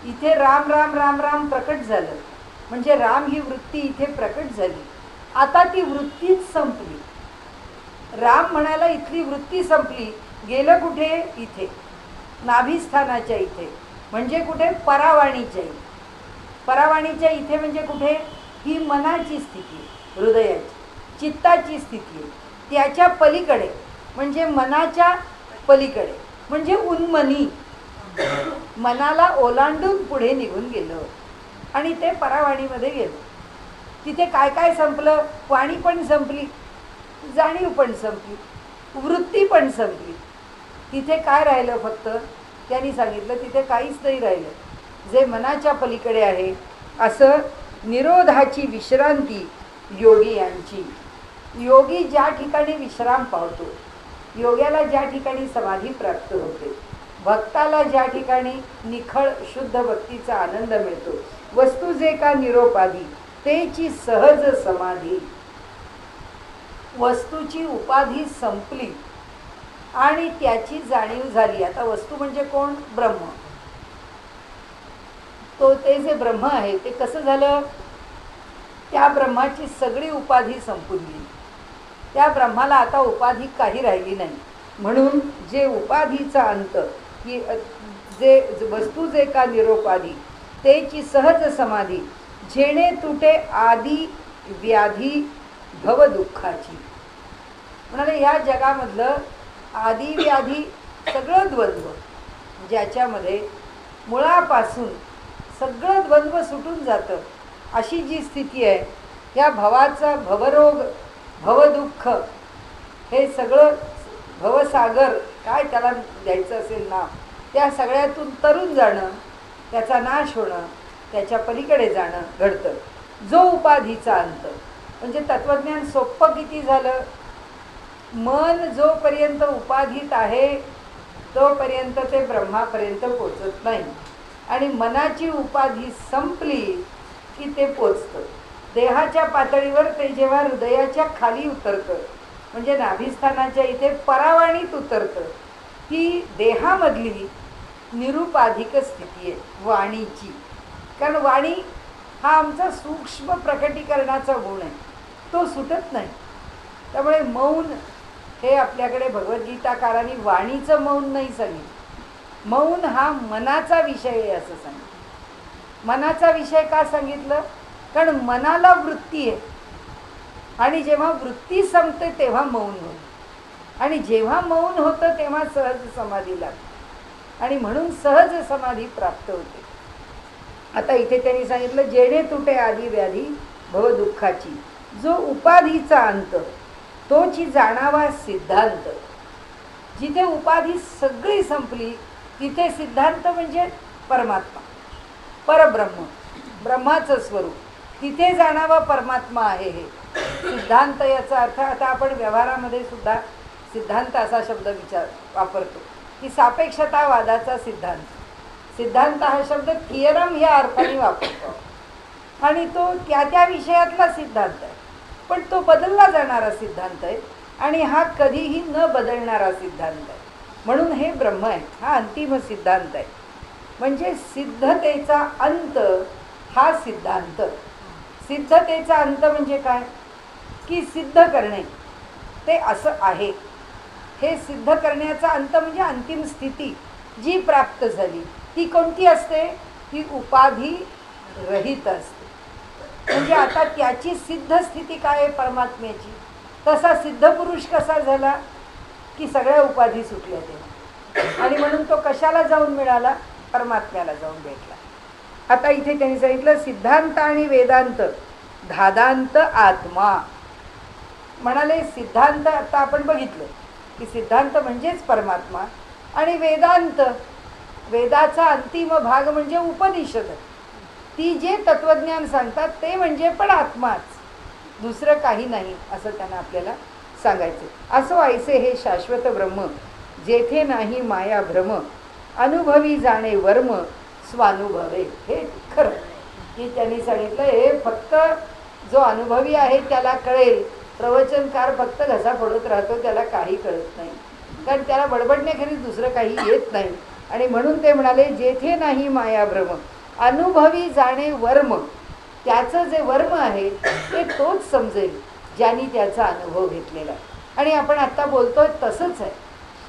इथे राम राम राम राम प्रकट झालं. म्हणजे राम ही वृत्ती इथे प्रकट झाली. आता ती वृत्तीच संपली. राम म्हणायला इथली वृत्ती संपली. गेलं कुठे? इथे नाभिस्थानाच्या इथे. म्हणजे कुठे? परावाणीच्या इथे. परावाणीच्या इथे म्हणजे कुठे? ही मनाची स्थिती, हृदयाची चित्ताची स्थिती आहे. त्याच्या पलीकडे म्हणजे मनाच्या पलीकडे म्हणजे उन्मनी, मनाला ओलांडून पुढे निघून गेलं आणि ते परावाणीमध्ये गेलं. तिथे काय काय संपलं? वाणी पण संपली, जाणीव पण संपली, वृत्ती पण संपली. तिथे काय राहिलं? फक्त त्यांनी सांगितलं तिथे काहीच नाही राहिलं. जे मनाच्या पलीकडे आहे असं निरोधाची विश्रांती योगी यांची. योगी ज्या ठिकाणी विश्राम पावतो, योग्याला ज्या ठिकाणी समाधी प्राप्त होते, भक्ताला ज्या ठिकाणी निखळ शुद्ध भक्तीचा आनंद मिळतो, वस्तू जे का निरोपाधी तेची सहज समाधी. वस्तूची उपाधी संपली आणि त्याची जाणीव झाली. आता वस्तू म्हणजे कोण? ब्रह्म. तो ते जे ब्रह्म आहे ते कसं झालं? त्या ब्रह्माची सगळी उपाधी संपून गेली. त्या ब्रह्माला आता उपाधी काही राहिली नाही. म्हणून जे उपाधीचा अंत की जे वस्तू जे का निरोपाधी तेची सहज समाधी, जेणे तुटे आदी व्याधी भव दुःखाची. म्हणाले या जगामधलं आदी व्याधी सगळं द्वंद्व ज्याच्यामध्ये मुळापासून सगळं द्वंद्व सुटून जातं अशी जी स्थिती आहे, या भवाचा भवरोग भवदुःख हे सगळं भवसागर काय त्याला द्यायचं असेल नाव, त्या सगळ्यातून तरून जाणं, त्याचा नाश होणं, त्याच्या पलीकडे जाणं घडतं. जो उपाधीचा अंत म्हणजे तत्वज्ञान सोपं किती झालं? मन जोपर्यंत उपाधीत आहे तोपर्यंत ते ब्रह्मापर्यंत पोचत नाही. आणि मनाची उपाधी संपली की ते पोचतं. देहाच्या पातळीवर ते जेव्हा हृदयाच्या खाली उतरतं म्हणजे नाभिस्थानाच्या इथे परावाणीत उतरतं, ही देहामधली निरुपाधिक स्थिती आहे वाणीची. कारण वाणी हा आमचा सूक्ष्म प्रकटीकरणाचा गुण आहे, तो सुटत नाही. त्यामुळे मौन हे आपल्याकडे भगवद्गीताकारांनी वाणीचं मौन नाही सांगितलं. मौन हा मनाचा विषय आहे असं सांगितलं. मनाचा विषय का सांगितलं? कारण मनाला वृत्ती आहे आणि जेव्हा वृत्ती संपते तेव्हा मौन होतं आणि जेव्हा मौन होतं तेव्हा सहज समाधी लागते आणि म्हणून सहज समाधी प्राप्त होते. आता इथे त्यांनी सांगितलं जेणे तुटे आदी व्याधी भव दुःखाची. जो उपाधीचा अंत तोची जाणावा सिद्धांत. जिथे उपाधी सगळी संपली तिथे सिद्धांत म्हणजे परमात्मा, परब्रह्म, ब्रह्माचं स्वरूप. तिथे जाणावा परमात्मा आहे. हे सिद्धांत याचा अर्थ आता आपण व्यवहारामध्ये सुद्धा सिद्धांत असा शब्द वापरतो की सापेक्षतावादाचा सिद्धांत. सिद्धांत हा शब्द थिअरम या अर्थाने वापरतो आणि तो त्या त्या विषयातला सिद्धांत आहे. पण तो बदलला जाणारा सिद्धांत आहे आणि हा कधीही न बदलणारा सिद्धांत आहे. म्हणून हे ब्रह्म आहे, हा अंतिम सिद्धांत आहे. म्हणजे सिद्धतेचा अंत हा सिद्धांत. सिद्धतेचा अंत म्हणजे काय की सिद्ध करणे, ते असं आहे. हे सिद्ध करण्याचा अंत म्हणजे अंतिम स्थिती जी प्राप्त झाली ती कोणती असते, ती उपाधी रहित असते. म्हणजे आता त्याची सिद्ध स्थिती काय आहे परमात्म्याची. तसा सिद्ध पुरुष कसा झाला की सगळ्या उपाधी सुटल्या तेव्हा, आणि म्हणून तो कशाला जाऊन मिळाला, परमात्म्याला जाऊन भेटला. आता इथे त्यांनी सांगितलं सिद्धांत आणि वेदांत धादांत आत्मा. म्हणाले सिद्धांत आता आपण बघितलं की सिद्धांत म्हणजेच परमात्मा, आणि वेदांत, वेदाचा अंतिम भाग म्हणजे उपनिषद. ती जे तत्वज्ञान सांगतात ते म्हणजे पण आत्माच, दुसरं काही नाही असं त्यांना आपल्याला सांगायचं. असो ऐसे हे शाश्वत ब्रह्म जेथे नाही माया भ्रम अनुभवी जाणे वर्म स्वानुभवे. हे खरं की त्यांनी सांगितलं हे फक्त जो अनुभवी आहे त्याला कळेल. प्रवचनकार फक्त घसा फोडत राहतो, त्याला काही कळत नाही, कारण त्याला बडबडण्याखेरीज दुसरं काही येत नाही. आणि म्हणून ते म्हणाले जेथे नाही माया भ्रम अनुभवी जाणे वर्म. त्याचं जे वर्म आहे ते तोच समजेल ज्यांनी त्याचा अनुभव घेतलेला. आणि आपण आत्ता बोलतोय तसंच आहे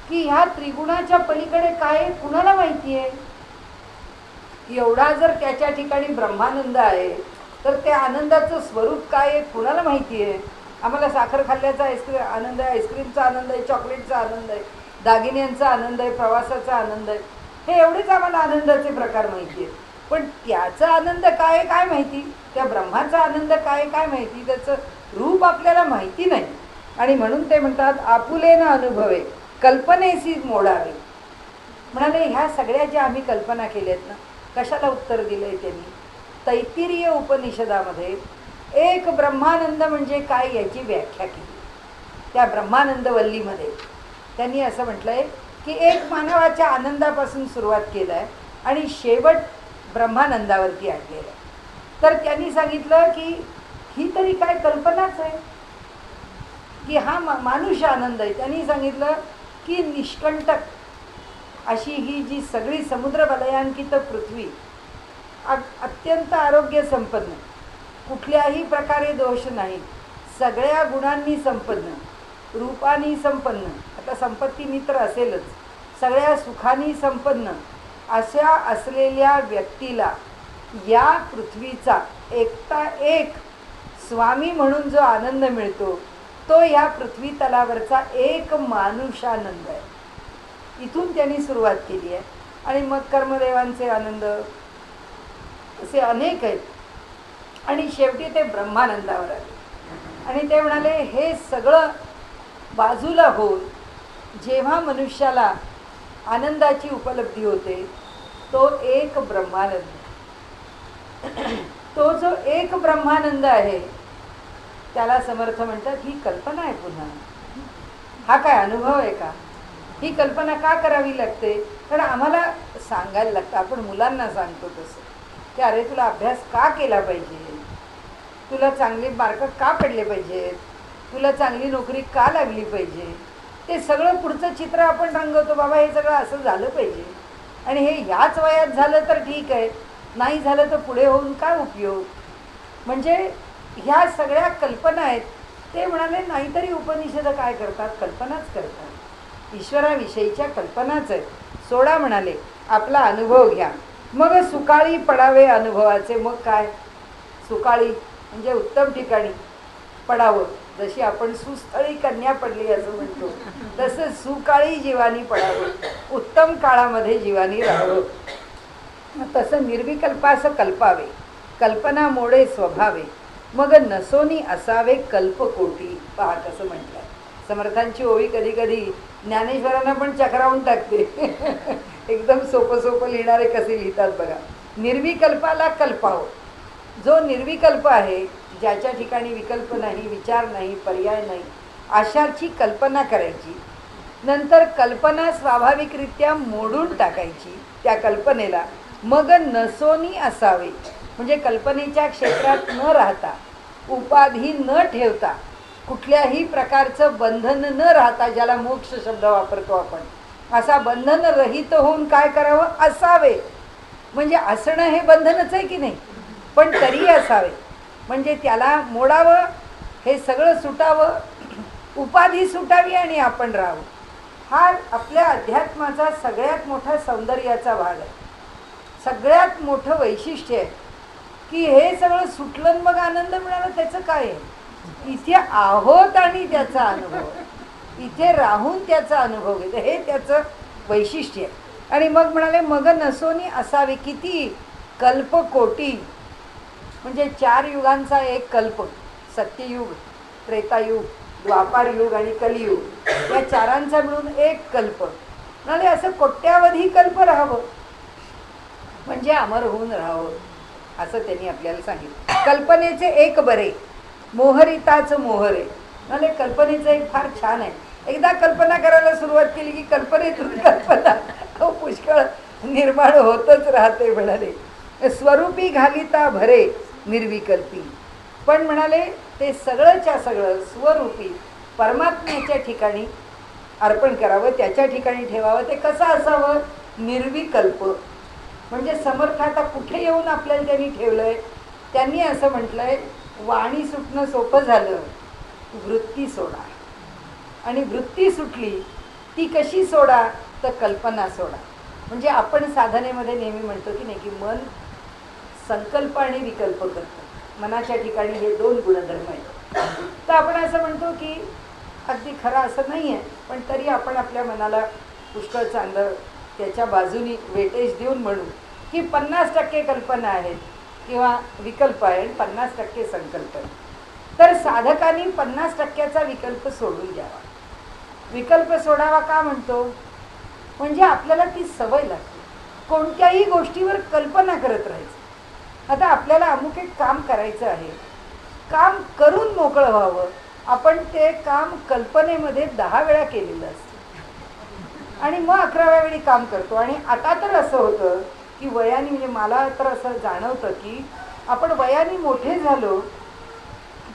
की ह्या त्रिगुणाच्या पलीकडे काय कुणाला माहिती आहे. एवढा जर त्याच्या ठिकाणी ब्रह्मानंद आहे तर त्या आनंदाचं स्वरूप काय आहे कुणाला माहिती आहे. आम्हाला साखर खाल्ल्याचा आनंद आहे, आईस्क्रीमचा आनंद आहे, चॉकलेटचा आनंद आहे, दागिन्यांचा आनंद आहे, प्रवासाचा आनंद आहे, हे एवढेच आम्हाला आनंदाचे प्रकार माहिती आहेत. पण त्याचा आनंद काय काय माहिती, त्या ब्रह्माचा आनंद काय काय माहिती, त्याचं रूप आपल्याला माहिती नाही. आणि म्हणून ते म्हणतात आपुलेनं अनुभवे कल्पनेशी मोडावे. म्हणाले ह्या सगळ्या ज्या आम्ही कल्पना केल्यात ना, कशाला उत्तर दिलंय त्यांनी. तैत्तिरीय उपनिषदामध्ये एक ब्रह्मानंद म्हणजे काय याची व्याख्या केली. त्या ब्रह्मानंद वल्लीमध्ये त्यांनी असं म्हटलंय की एक मानवाच्या आनंदापासून सुरुवात केलं आहे आणि शेवट ब्रह्मानंदावरती आणलेलं आहे. तर त्यांनी सांगितलं की ही तरी काय कल्पनाच आहे की हा मानुष आनंद आहे. त्यांनी सांगितलं की निष्कंटक अशी ही जी सगळी समुद्र वलयांकित पृथ्वी अत्यंत आरोग्य संपन्न, कुठल्याही प्रकारे दोष नाही, सगळ्या गुणांनी संपन्न, रूपानी संपन्न, आता संपत्ती मित्र असेलच, सगळ्या सुखांनी संपन्न अशा असलेल्या व्यक्तीला या पृथ्वीचा एकटा एक स्वामी म्हणून जो आनंद मिळतो तो या पृथ्वी तलावरचा एक मानुषानंद आहे. इथून त्यांनी सुरुवात केली आहे. आणि मग कर्मदेवांचे आनंद असे अनेक आहेत आणि शेवटी ते ब्रह्मानंदावर आले. आणि ते म्हणाले हे सगळं बाजूला होऊन जेव्हा मनुष्याला आनंदाची उपलब्धी होते तो एक ब्रह्मानंद, तो जो एक ब्रह्मानंद आहे त्याला समर्थ म्हणतात ही कल्पना आहे. पुन्हा हा काय अनुभव आहे का. ही कल्पना का करावी लागते, कारण आम्हाला सांगायला लागतं. आपण मुलांना सांगतो तसं की अरे तुला अभ्यास का केला पाहिजे, तुला चांगले मार्क का पडले पाहिजेत, तुला चांगली नोकरी का लागली पाहिजे, ते सगळं पुढचं चित्र आपण रंगवतो. बाबा हे सगळं असं झालं पाहिजे आणि हे ह्याच वयात झालं तर ठीक आहे, नाही झालं तर पुढे होऊन काय उपयोग. म्हणजे ह्या सगळ्या कल्पना आहेत. ते म्हणाले नाहीतरी उपनिषद काय करतात, कल्पनाच करतात, ईश्वराविषयीच्या कल्पनाच आहेत. सोडा म्हणाले आपला अनुभव घ्या मग सुकाळी पडावे अनुभवाचे. मग काय सुकाळी म्हणजे उत्तम ठिकाणी पडावं. जशी आपण सुस्थळी कन्या पडली असं म्हणतो तसं सुकाळी जीवानी पडावं, उत्तम काळामध्ये जीवानी राहावं. तसं निर्विकल्पास कल्पावे, कल्पना मोडे स्वभावे, मग नसोनी असावे कल्पकोटी. पहा कसं म्हटलंय. समर्थांची ओवी कधी कधी ज्ञानेश्वरांना पण चक्रावून टाकते. एकदम सोपं सोपं लिहिणारे कसे लिहितात बघा. निर्विकल्पाला कल्पाव. जो निर्विकल्प आहे, ज्याच्या ठिकाणी विकल्प नाही, विचार नाही, पर्याय नाही, अशाची कल्पना करायची. नंतर कल्पना स्वाभाविकरित्या मोडून टाकायची त्या कल्पनेला. मग नसोनी असावे म्हणजे कल्पनेच्या क्षेत्रात न राहता, उपाधी न ठेवता, कुठल्याही प्रकारचं बंधन न राहता, ज्याला मोक्ष शब्द वापरतो आपण, असा बंधन रहित होऊन काय करावं? असावे. म्हणजे असणं हे बंधनच आहे की नाही, पण तरी असावे. म्हणजे त्याला मोडावं, हे सगळं सुटावं, उपाधी सुटावी आणि आपण राहावं. हा आपल्या अध्यात्माचा सगळ्यात मोठा सौंदर्याचा भाग आहे. सगळ्यात मोठं वैशिष्ट्य आहे की हे सगळं सुटलं मग आनंद मिळाला. त्याचं काय आहे? इथे आहोत आणि त्याचा अनुभव, इथे राहून त्याचा अनुभव घेतो, हे त्याचं वैशिष्ट्य आहे. आणि मग म्हणाले मग नसोनी असावे. किती? कल्पकोटी. म्हणजे 4 युगांचा एक कल्प. सत्ययुग, त्रेतायुग, द्वापार युग आणि कलियुग, या 4चा मिळून एक कल्प. म्हणाले असं कोट्यावधी कल्प राहावं म्हणजे अमर होऊन राहावं, असं त्यांनी आपल्याला सांगितलं. कल्पनेचे एक बरे, मोहरिताचं मोहरे. म्हणाले कल्पनेचं एक फार छान आहे. एकदा कल्पना करायला सुरुवात केली की कल्पनेतून कल्पना पुष्कळ निर्माण होतच राहते. म्हणाले स्वरूपी घालिता भरे निर्विकल्पी. पण म्हणाले ते सगळंच्या सगळं स्वरूपी परमात्म्याच्या ठिकाणी अर्पण करावं, त्याच्या ठिकाणी ठेवावं. ते कसं असावं? निर्विकल्प. म्हणजे समर्थ आता कुठे येऊन आपल्याला त्यांनी ठेवलंय? त्यांनी असं म्हटलंय, वाणी सुटणं सोपं झालं, वृत्ती सोडा. आणि वृत्ती सुटली ती कशी सोडा? तर कल्पना सोडा. म्हणजे आपण साधनेमध्ये नेहमी म्हणतो की नाही की मन संकल्प आणि विकल्प करतं. मनाच्या ठिकाणी हे 2 गुणधर्म आहेत. तर आपण असं म्हणतो की अगदी खरं असं नाही आहे, पण तरी आपण आपल्या मनाला पुष्कळ चांगलं त्याच्या बाजूनी वेटेज देऊन म्हणू की 50% कल्पना आहेत किंवा विकल्प आहे आणि 50% संकल्प आहे. तर साधकांनी 50%चा विकल्प सोडून द्यावा. विकल्प सोडावा का म्हणतो? म्हणजे आपल्याला ती सवय लागते कोणत्याही गोष्टीवर कल्पना करत राहायचं. आता आपल्याला अमुक एक काम करायचं आहे, काम करून मोकळं व्हावं. आपण ते काम कल्पनेमध्ये 10 वेळा केलेलं असतं आणि मग 11व्या वेळी काम करतो. आणि आता तर असं होतं की वयाने, म्हणजे मला तर असं जाणवतं की आपण वयाने मोठे झालो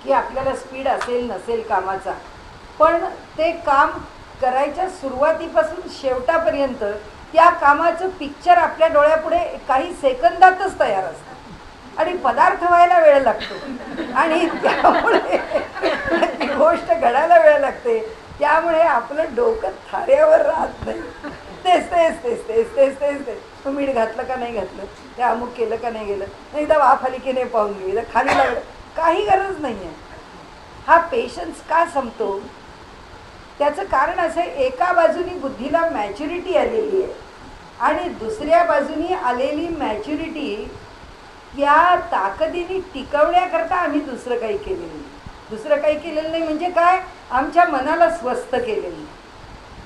की आपल्याला स्पीड असेल नसेल कामाचा, पण ते काम करायच्या सुरुवातीपासून शेवटापर्यंत त्या कामाचं पिक्चर आपल्या डोळ्यापुढे काही सेकंदातच तयार असतं आणि पदार्थ व्हायला वेळ लागतो आणि त्यामुळे ती गोष्ट घडायला वेळ लागते. त्यामुळे आपलं डोकं थाऱ्यावर राहत नाही. तेच तेच तेच तेच तेच तेच तेच मग मीठ घातलं का नाही घातलं, ते अमुक केलं का नाही गेलं, नाही एकदा वाफ आली की नाही पाहून गेली, खाली लागलं, काही गरज नाही आहे. हा पेशन्स का संपतो? त्याचं कारण असं आहे, एका बाजूनी बुद्धीला मॅच्युरिटी आलेली आहे आणि दुसऱ्या बाजूनी आलेली मॅच्युरिटी या ताकदीने टिकवण्याकरता आम्ही दुसरं काही केलेलं नाही. दुसरं काही केलेलं नाही म्हणजे काय? आमच्या मनाला स्वस्थ केलेलं नाही.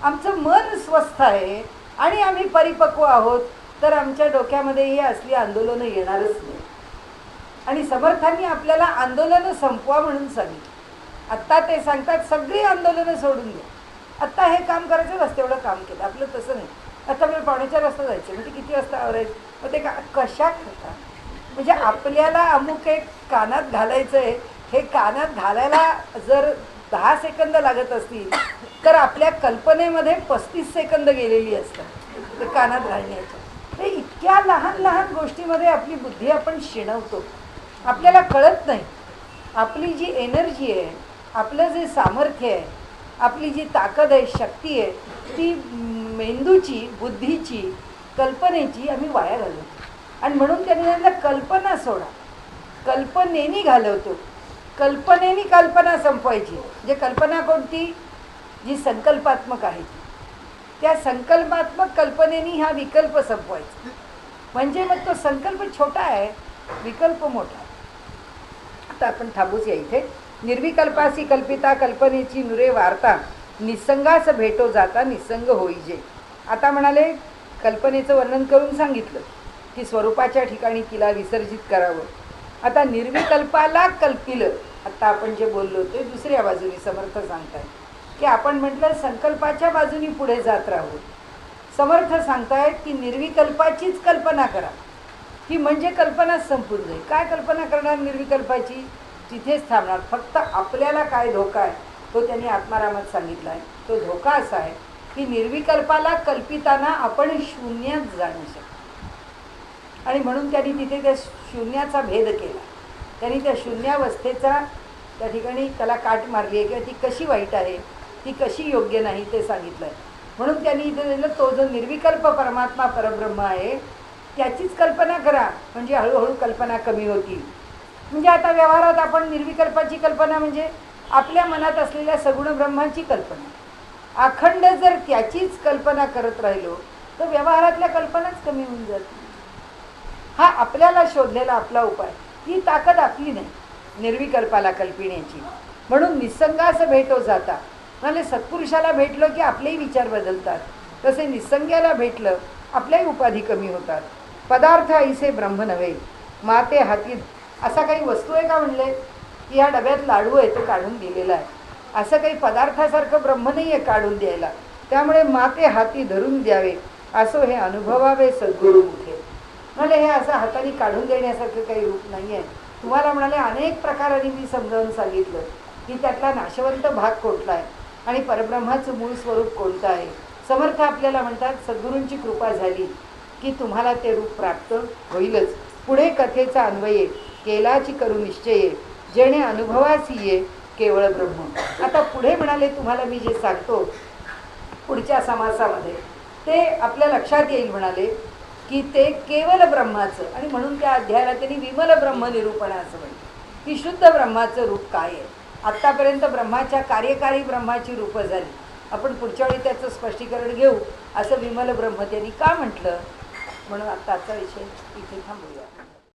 आमचं मन स्वस्थ आहे आणि आम्ही परिपक्व आहोत, तर आमच्या डोक्यामध्ये ही असली आंदोलनं येणारच नाही. आणि समर्थांनी आपल्याला आंदोलनं संपवा म्हणून सांगितलं. आत्ता ते सांगतात सगळी आंदोलनं सोडून द्या. आत्ता हे काम करायचं, बस तेवढं काम केलं. आपलं तसं नाही. आता मला 3:45 वाजता जायचं, म्हणजे किती वाजता आवरायचं? मग ते कशात होता? म्हणजे आपल्याला अमुक एक कानात घालायचं आहे, हे कानात घालायला जर 10 सेकंद लागत असतील तर आपल्या कल्पनेमध्ये 35 सेकंद गेलेली असतात ते कानात घालण्याच्या. हे इतक्या लहान लहान गोष्टीमध्ये आपली बुद्धी आपण शिणवतो, आपल्याला कळत नाही. आपली जी एनर्जी आहे, आपलं जे सामर्थ्य आहे, आपली जी ताकद आहे, शक्ती आहे, ती मेंदूची, बुद्धीची, कल्पनेची आम्ही वाया घालवतो. आणि म्हणून त्यांनी सांगितलं कल्पना सोडा. कल्पनेनी घालवतो. कल्पनेनी कल्पना संपवायची. म्हणजे कल्पना कोणती? जी संकल्पात्मक आहे, त्या संकल्पात्मक कल्पनेनी हा विकल्प संपवायचा. म्हणजे मग तो संकल्प छोटा आहे, विकल्प मोठा. तर आपण थांबूच या इथे. निर्विकल्पासी कल्पिता कल्पनेची नुरे वार्ता निसंगास भेटो जाता निसंग होईजे. आता म्हणाले कल्पनेचं वर्णन करून सांगितलं की स्वरूपाच्या ठिकाणी तिला विसर्जित करावं. आता निर्विकल्पाला कल्पिलं, आता आपण जे बोललो ते दुसऱ्या बाजूनी समर्थ सांगताय की आपण म्हटलं संकल्पाच्या बाजूनी पुढे जात राहू. समर्थ सांगतायत की निर्विकल्पाचीच कल्पना करा, की म्हणजे कल्पनाच संपून जाईल. काय कल्पना करणार निर्विकल्पाची? तिथेच थांबणार. फक्त आपल्याला काय धोका आहे तो त्यांनी आत्मारामात सांगितला आहे. तो धोका असा आहे की निर्विकल्पाला कल्पिताना आपण शून्यात जाणू शकतो. आणि म्हणून त्यांनी तिथे त्या शून्याचा भेद केला. त्यांनी त्या शून्यावस्थेचा त्या ठिकाणी त्याला काट मारली आहे किंवा ती कशी वाईट आहे, ती कशी योग्य नाही ते सांगितलं आहे. म्हणून त्यांनी इथे दिलं तो जो निर्विकल्प परमात्मा परब्रह्म आहे त्याचीच कल्पना करा, म्हणजे हळूहळू कल्पना कमी होतील. म्हणजे आता व्यवहारात आपण निर्विकल्पाची कल्पना म्हणजे आपल्या मनात असलेल्या सगुण ब्रह्माची कल्पना, अखंड जर त्याचीच कल्पना करत राहिलो तर व्यवहारातल्या कल्पनाच कमी होऊन जातील. हा आपल्याला शोधलेला आपला उपाय, ही ताकद आपली नाही निर्विकल्पाला कल्पिण्याची. म्हणून निसंगास भेटो जाता, म्हणजे सत्पुरुषाला भेटलं की आपलेही विचार बदलतात, तसे निसंग्याला भेटलं आपल्याही उपाधी कमी होतात. पदार्थ ऐसे ब्रह्म नव्हे माते हाती, असा काही वस्तू आहे का म्हणले की ह्या डब्यात लाडू आहे तो काढून दिलेला आहे, असं काही पदार्थासारखं ब्रह्म नाही आहे काढून द्यायला. त्यामुळे माते हाती धरून द्यावे असो हे अनुभवावे सद्गुरू मुखे. म्हणजे हे असं हाताने काढून देण्यासारखं काही रूप नाही आहे. तुम्हाला म्हणाले अनेक प्रकारांनी मी समजावून सांगितलं की त्यातला नाशवंत भाग कोणता आहे आणि परब्रह्माचं मूळ स्वरूप कोणतं आहे. समर्थ आपल्याला म्हणतात सद्गुरूंची कृपा झाली की तुम्हाला ते रूप प्राप्त होईलच. पुढे कथेचा अन्वये केलाची करू निश्चये जेणे अनुभवास ये केवळ ब्रह्म. आता पुढे म्हणाले तुम्हाला मी जे सांगतो पुढच्या समासामध्ये ते आपल्या लक्षात येईल. म्हणाले की ते केवळ ब्रह्माचं, आणि म्हणून त्या अध्यायाला त्यांनी विमल ब्रह्म निरूपण असं म्हणलं की शुद्ध ब्रह्माचं रूप काय आहे. आत्तापर्यंत ब्रह्माच्या कार्यकारी ब्रह्माची रूपं झाली. आपण पुढच्या वेळी त्याचं स्पष्टीकरण घेऊ. असं विमल ब्रह्म त्यांनी का म्हटलं, म्हणून आत्ताचा विषय इथे थांबूया.